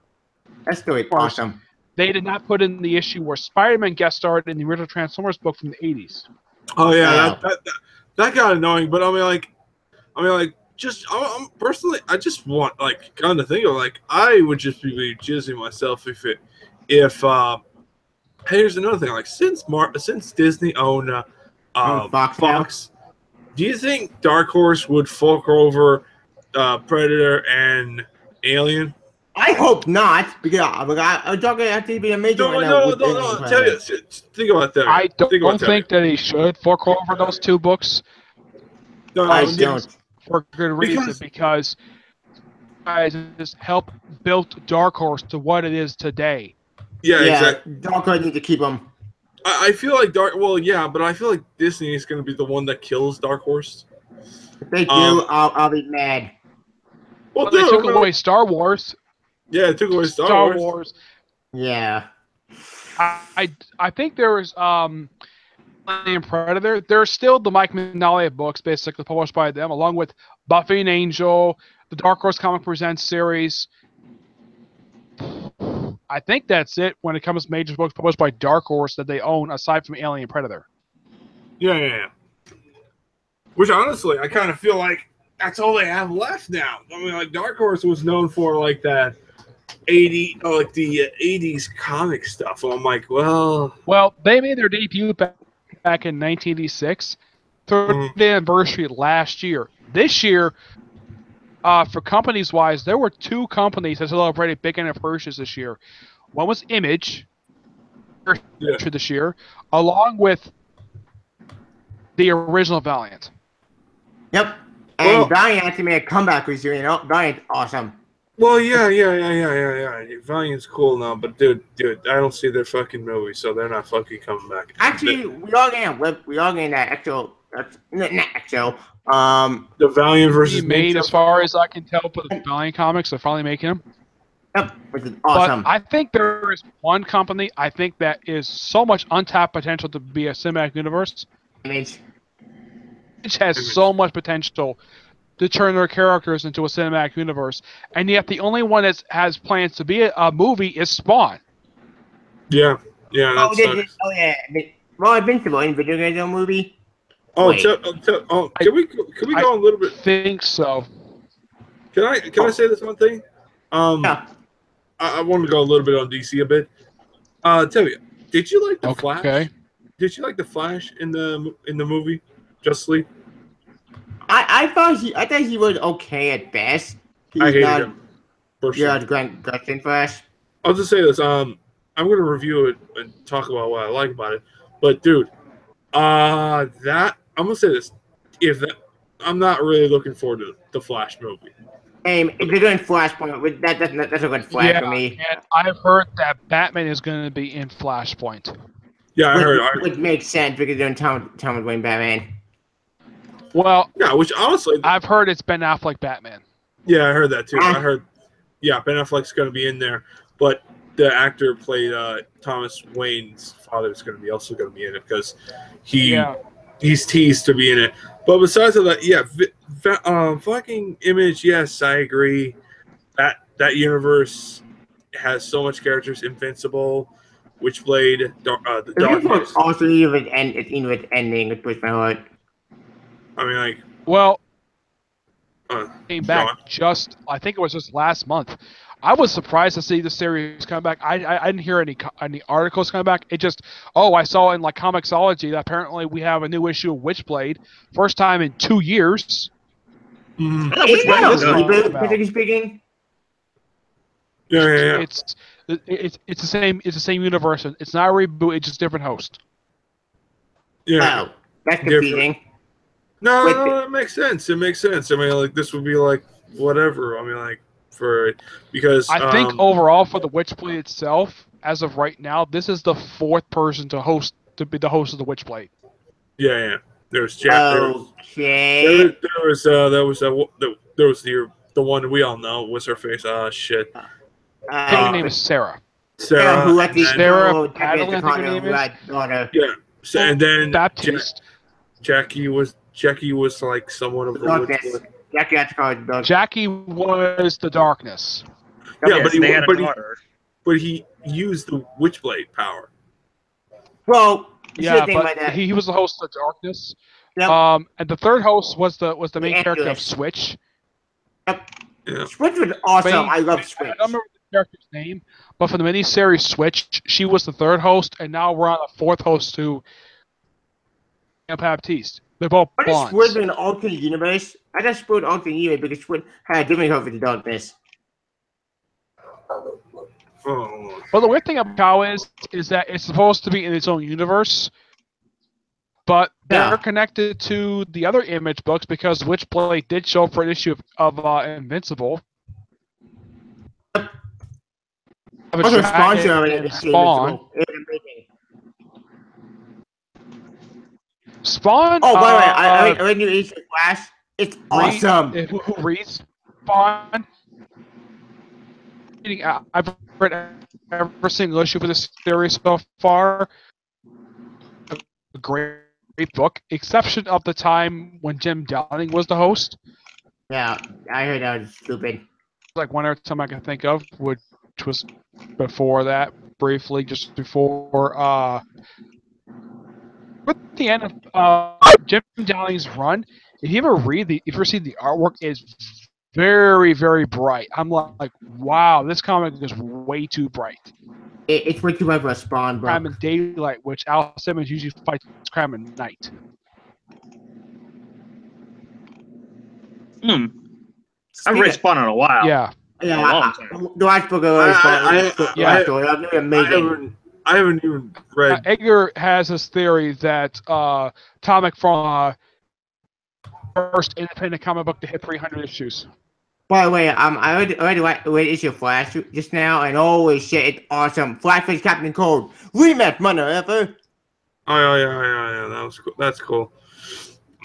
That story is awesome. They did not put in the issue where Spider-Man guest starred in the original Transformers book from the 80s. Oh yeah, that got annoying. But I mean, like, just I'm personally, I just want like kind of think of like I would just be jizzing myself if here's another thing, like since Disney owned Fox, do you think Dark Horse would fork over Predator and Alien? I hope not, because I'm talking have to be amazing. No. Tell you, think about that. I don't think that he should fork over those 2 books. No, I don't. For good reason, because guys just help build Dark Horse to what it is today. Yeah, exactly. Dark Horse need to keep them. I feel like but I feel like Disney is going to be the one that kills Dark Horse. If they do, I'll be mad. Well, they took away Star Wars. Yeah, it took away Star Wars. Yeah. I think there was Alien Predator. There's still the Mike Mignola books, basically published by them, along with Buffy and Angel, the Dark Horse Comic Presents series. I think that's it when it comes to major books published by Dark Horse that they own, aside from Alien Predator. Yeah. Which honestly, I kind of feel like that's all they have left now. I mean, like Dark Horse was known for like that the 80s comic stuff. So I'm like, well, they made their debut back in 1986, third anniversary last year. This year, for companies wise, there were 2 companies that celebrated big anniversaries this year. One was Image this year, along with the original Valiant. Yep. And Valiant actually made a comeback this year, Valiant's awesome. Well, yeah. Valiant's cool now, but dude, I don't see their fucking movie, so they're not fucking coming back. Actually, we are getting that actual. Not actual. The Valiant versus made, as far as I can tell, for the Valiant comics, they're finally making them. Yep, which is awesome. But I think there is one company I think that is so much untapped potential to be a cinematic universe. Image. Which has so much potential to turn their characters into a cinematic universe, and yet the only one that has plans to be a movie is Spawn. Yeah, that sucks. Well, Invincible in video game movie. Can we go a little bit? I think so. Can I say this one thing? Yeah. I want to go a little bit on DC a bit. Tell you, did you like the Flash? Did you like the Flash in the movie Justice League? I thought he was okay at best. I hated him. Yeah, Grant Flash. I'll just say this. I'm gonna review it and talk about what I like about it. But dude, I'm gonna say this. I'm not really looking forward to the Flash movie. If they're doing Flashpoint, that's a good flag for me. And I've heard that Batman is going to be in Flashpoint. Yeah, I heard. Which makes sense because they're doing Tom Wayne Batman. Well, yeah, which honestly, I've heard it's Ben Affleck Batman. Yeah, I heard that too. I heard, Ben Affleck's going to be in there, but the actor played Thomas Wayne's father is also going to be in it because he's teased to be in it. But besides that, fucking Image. Yes, I agree. That universe has so much characters. Invincible, Witchblade, the Darkness. Also, even ending, it pushed my heart. I mean, like, well, came back I think it was just last month. I was surprised to see the series come back. I didn't hear any articles coming back. It just, I saw in like Comixology that apparently we have a new issue of Witchblade, first time in 2 years. Speaking. Yeah. It's the same universe. It's not a reboot. It's just a different host. Yeah, oh, that's confusing. No, it makes sense. It makes sense. I mean, like this would be like whatever. I mean, like because I think overall for the Witchblade itself, as of right now, this is the fourth person to be the host of the Witchblade. Yeah. There's Jack. Okay. There was the one we all know. What's her face? Shit. Her name is Sarah. Sarah. Sarah Paddle, I think her name is. Yeah. So, and then Baptiste. Jackie was like someone of the Witchblade. Jackie was the Darkness. Yeah, but he used the Witchblade power. Well, but he was the host of the Darkness. Yep. And the third host was the main character of Switch. Yep. Yeah. Switch was awesome. I love Switch. I don't remember the character's name, but for the miniseries Switch, she was the third host, and now we're on the fourth host to Baptiste. They're both blondes. What is Switch in an alternate universe? I just spoiled alternate universe because Switch had a different host for the Darkness. Oh. Well, the weird thing about Cow is that it's supposed to be in its own universe, but they're connected to the other Image books because Witchblade did show up for an issue of Invincible. Also, Spawn. Spawn. Oh, by the way, I read new issue of Flash. It's awesome. Who reads Spawn? I've read every single issue for this series so far. A great book, exception of the time when Jim Downing was the host. Yeah, I heard that was stupid. Like one other time I can think of, which was before that, briefly, just before at the end of Jim Downing's run. If you ever see the artwork, is very, very bright. I'm like, wow, this comic is way too bright. It's way too bright for a Spawn, bro. Crime in daylight, which Al Simmons usually fights crime at night. I've read Spawn in a while. Yeah. Yeah, the last book of amazing. I haven't even read. Edgar has this theory that Tom McFarlane first independent comic book to hit 300 issues. By the way, I already read issue of Flash just now, and holy shit, it's awesome. Flash vs. Captain Cold, rematch, mother ever. Oh yeah, that was cool. That's cool.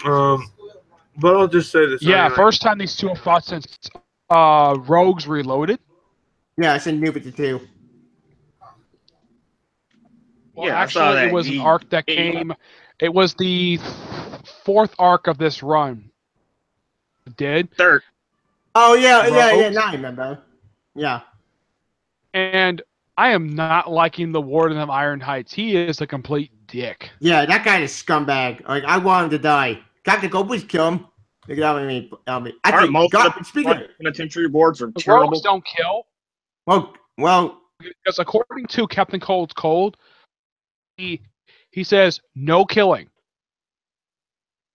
But I'll just say this. Yeah, first time these two have fought since Rogues Reloaded. Yeah, it's in New 52. Well, Yeah, I saw actually, that. it was an arc that came. It was the fourth arc of this run. It did. Third. Oh yeah. Rogues. Now I remember. Yeah. And I am not liking the Warden of Iron Heights. He is a complete dick. Yeah, that guy is scumbag. Like I want him to die. Captain, go please kill him. Look at me. Aren't Actually, most of the speaking. penitentiary boards are The terrible? rogues don't kill. Well. Because according to Captain Cold's Cold, he says no killing.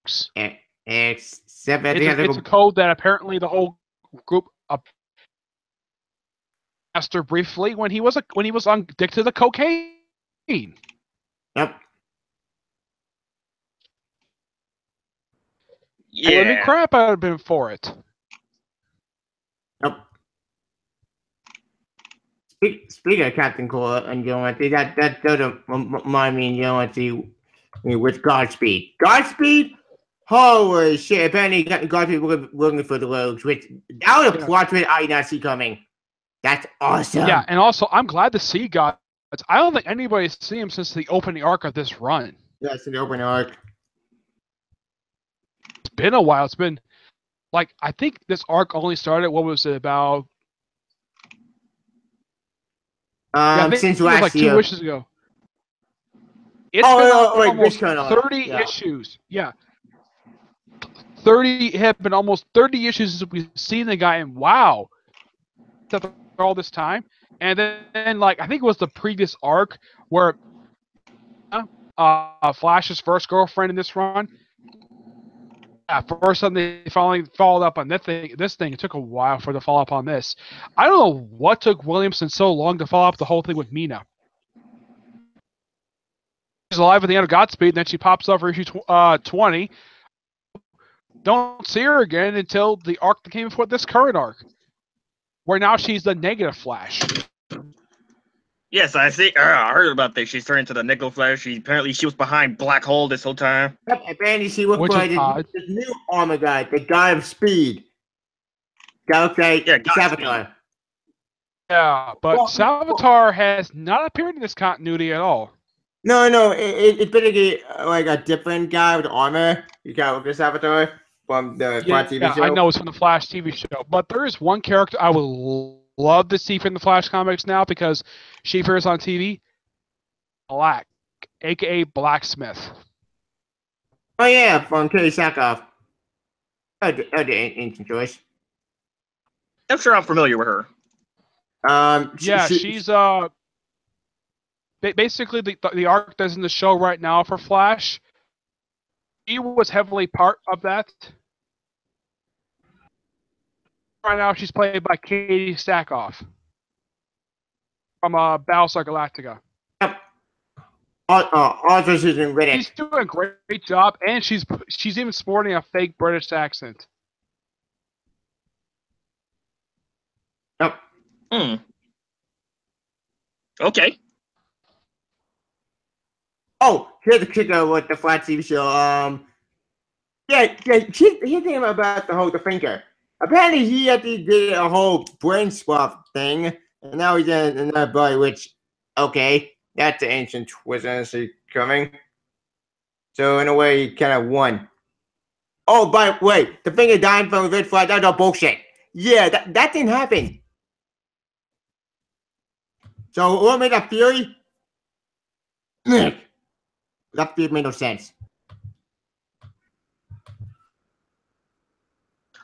Except I It's a code that apparently the whole group mastered briefly when he was addicted to the cocaine. Yep. Yeah. Living crap I would have been for it. Yep. Speaking of Captain Cool, and that doesn't remind me, with Godspeed. Godspeed? Holy shit! Apparently, Godspeed looking for the rogues, which that was a plot twist I did not see coming. That's awesome. Yeah, and also I'm glad to see God. I don't think anybody's seen him since the opening arc of this run. Yeah, it's an opening arc. It's been a while. It's been like I think this arc only started. What was it about? Since it was last like year. 2 wishes ago. It's been almost 30 yeah. issues. Yeah. 30 have been almost 30 issues since we've seen the guy, and wow. After all this time. And then like I think it was the previous arc where Flash's first girlfriend in this run. Yeah, first time they finally followed up on this thing. It took a while for the follow up on this. I don't know what took Williamson so long to follow up the whole thing with Mina. She's alive at the end of Godspeed, and then she pops up for issue 20. Don't see her again until the arc that came before this current arc, where now she's the negative Flash. Yes, I see. I heard about this. She's turned into the Nickel Flash. Apparently she was behind Black Hole this whole time. Yep, apparently she looked like this new armor guy, the guy of speed. Guy looks like Savitar. Yeah, but Savitar has not appeared in this continuity at all. No, it's basically like a different guy with armor. You can't look at Savitar from the Flash TV show. I know it's from the Flash TV show, but there is one character I would love to see from the Flash comics now because she appears on TV. Black, aka Blacksmith. Oh yeah, from Kerry Sackhoff. That's an interesting choice. I'm sure I'm familiar with her. She's basically the arc that's in the show right now for Flash. She was heavily part of that. Right now, she's played by Katie Sackhoff from Battlestar Galactica. Yep. Also, she's in Riddick. She's doing a great job, and she's even sporting a fake British accent. Yep. Okay. Oh, here's the kicker with the Flash TV show. Here's the thing about the Thinker. Apparently, he actually did a whole brain swap thing, and now he's in another body, which, okay, that's an ancient twist honestly coming. So, in a way, he kind of won. Oh, by the way, the Thinker dying from Red Flag, that's all bullshit. Yeah, that didn't happen. So, what made that theory? That theory made no sense.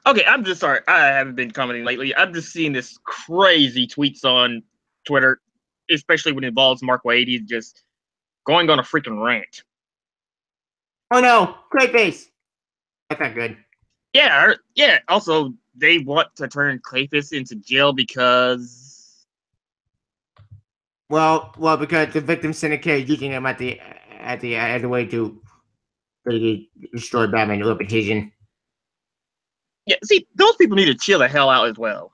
Okay, I'm just sorry. I haven't been commenting lately. I'm just seeing this crazy tweets on Twitter, especially when it involves Mark Waid. He's just going on a freaking rant. Oh no, Clayface. That's not good. Yeah. Also, they want to turn Clayface into jail because. Well, because the victim syndicate is using him as a way to really destroy Batman's reputation. Yeah, see, those people need to chill the hell out as well.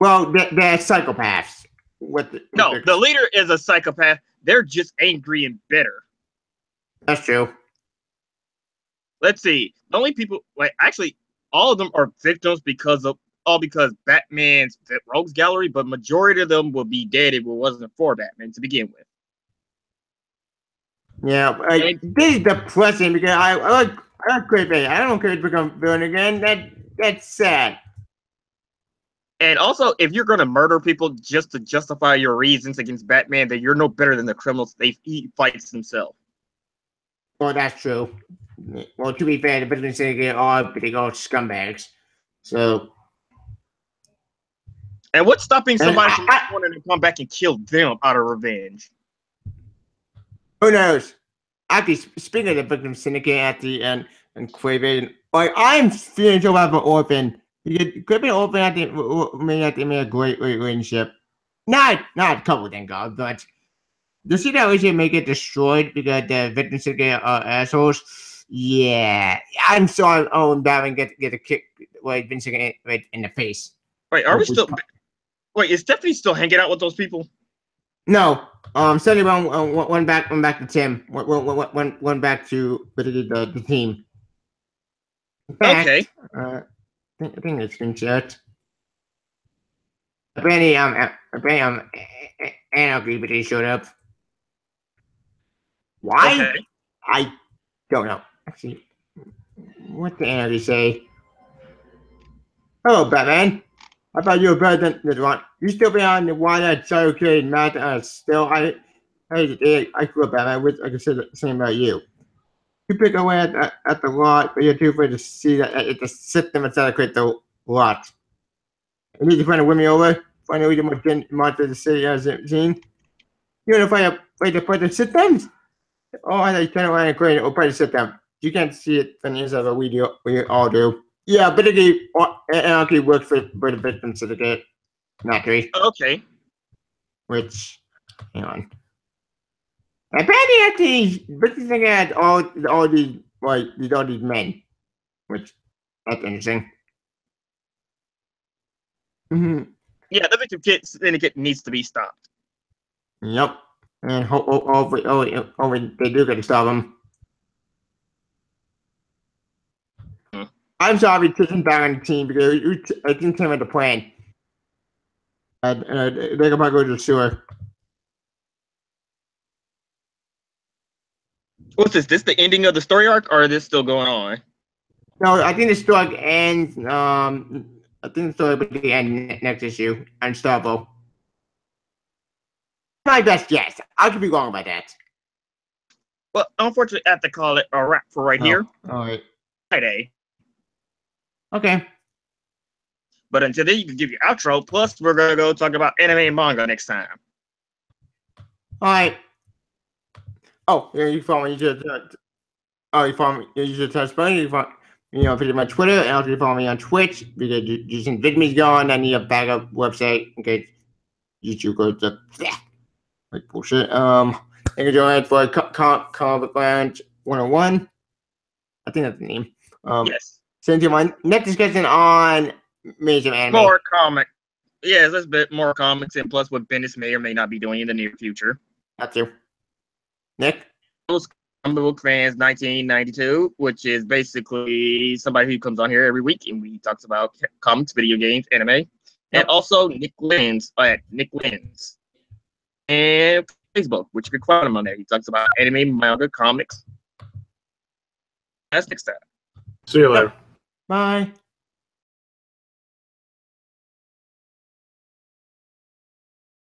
Well, they're psychopaths. The leader is a psychopath. They're just angry and bitter. That's true. Let's see. The only people, actually, all of them are victims because of all because Batman's rogues gallery, but majority of them would be dead if it wasn't for Batman to begin with. Yeah, this is depressing because I like Great Bay. I don't care if become villain again. That's sad. And also, if you're going to murder people just to justify your reasons against Batman, then you're no better than the criminals he fights himself. Well, that's true. Well, to be fair, the Batman Syndicate are pretty old scumbags. So. And what's stopping somebody from wanting to come back and kill them out of revenge? Who knows? Actually, speaking of the Victim Syndicate at the end and Craven, I'm feeling so bad for Orphan. Craven and Orphan at the made a great relationship. Not a couple, thank God, but you see that we should make it destroyed because the Victim Syndicate are assholes. Yeah, I'm sorry. Batman get a kick right in the face. Wait, are we still? Wait, is Stephanie still hanging out with those people? No. Suddenly one back to Tim. One back to the team. Fact, okay. I think it's been checked. Apparently, Anarchy, but he showed up. Why? Okay. I don't know. Actually, what did Anarchy say? Hello, Batman. I thought you were better than this one. You still be on the one that's okay, not still. I grew up, Batman. Which I can say the same about you. You pick away at the lot, but you're too afraid to see that it's a system instead of create the lot. You need to find a win me over. Find a way to monitor the city as a scene. You want to find a way to put the systems? Oh, I thought you turn around and create it or put the system. You can't see it from the inside, but we all do. Yeah, but it actually works for the Victim Syndicate. Not three. Okay. Which, hang on. Apparently, actually, Victim Syndicate had all these men. Which, that's interesting. Mm-hmm. Yeah, the Victim Syndicate needs to be stopped. Yep. And hopefully they do get to stop him. I'm sorry to taking back on the team because I didn't tell him the plan. They're going to go to the sewer. What's this? This the ending of the story arc, or is this still going on? No, I think the story ends. I think the story will be end next issue. Unstoppable. My best guess. I could be wrong about that. Well, unfortunately, I have to call it a wrap for here. All right. Friday. Okay. But until then, you can give your outro. Plus, we're gonna go talk about anime and manga next time. All right. Oh, yeah, you follow me. You follow me. You should touch button. You follow, visit my Twitter, and also you follow me on Twitch because using VidMe's gone. I need a backup website in case YouTube goes to like bullshit. You can join it for Comiclounge 101. I think that's the name. Yes. Send to my next discussion on major anime. More comic. Yes, there's a bit more comics, and plus what Bendis may or may not be doing in the near future. That's you. Nick? Comic Book Fans 1992, which is basically somebody who comes on here every week and we talks about comics, video games, anime. Yep. And also Nick Lens at Nick Lens. And Facebook, which you can find him on there. He talks about anime, manga, comics. That's next time. See you later. Bye.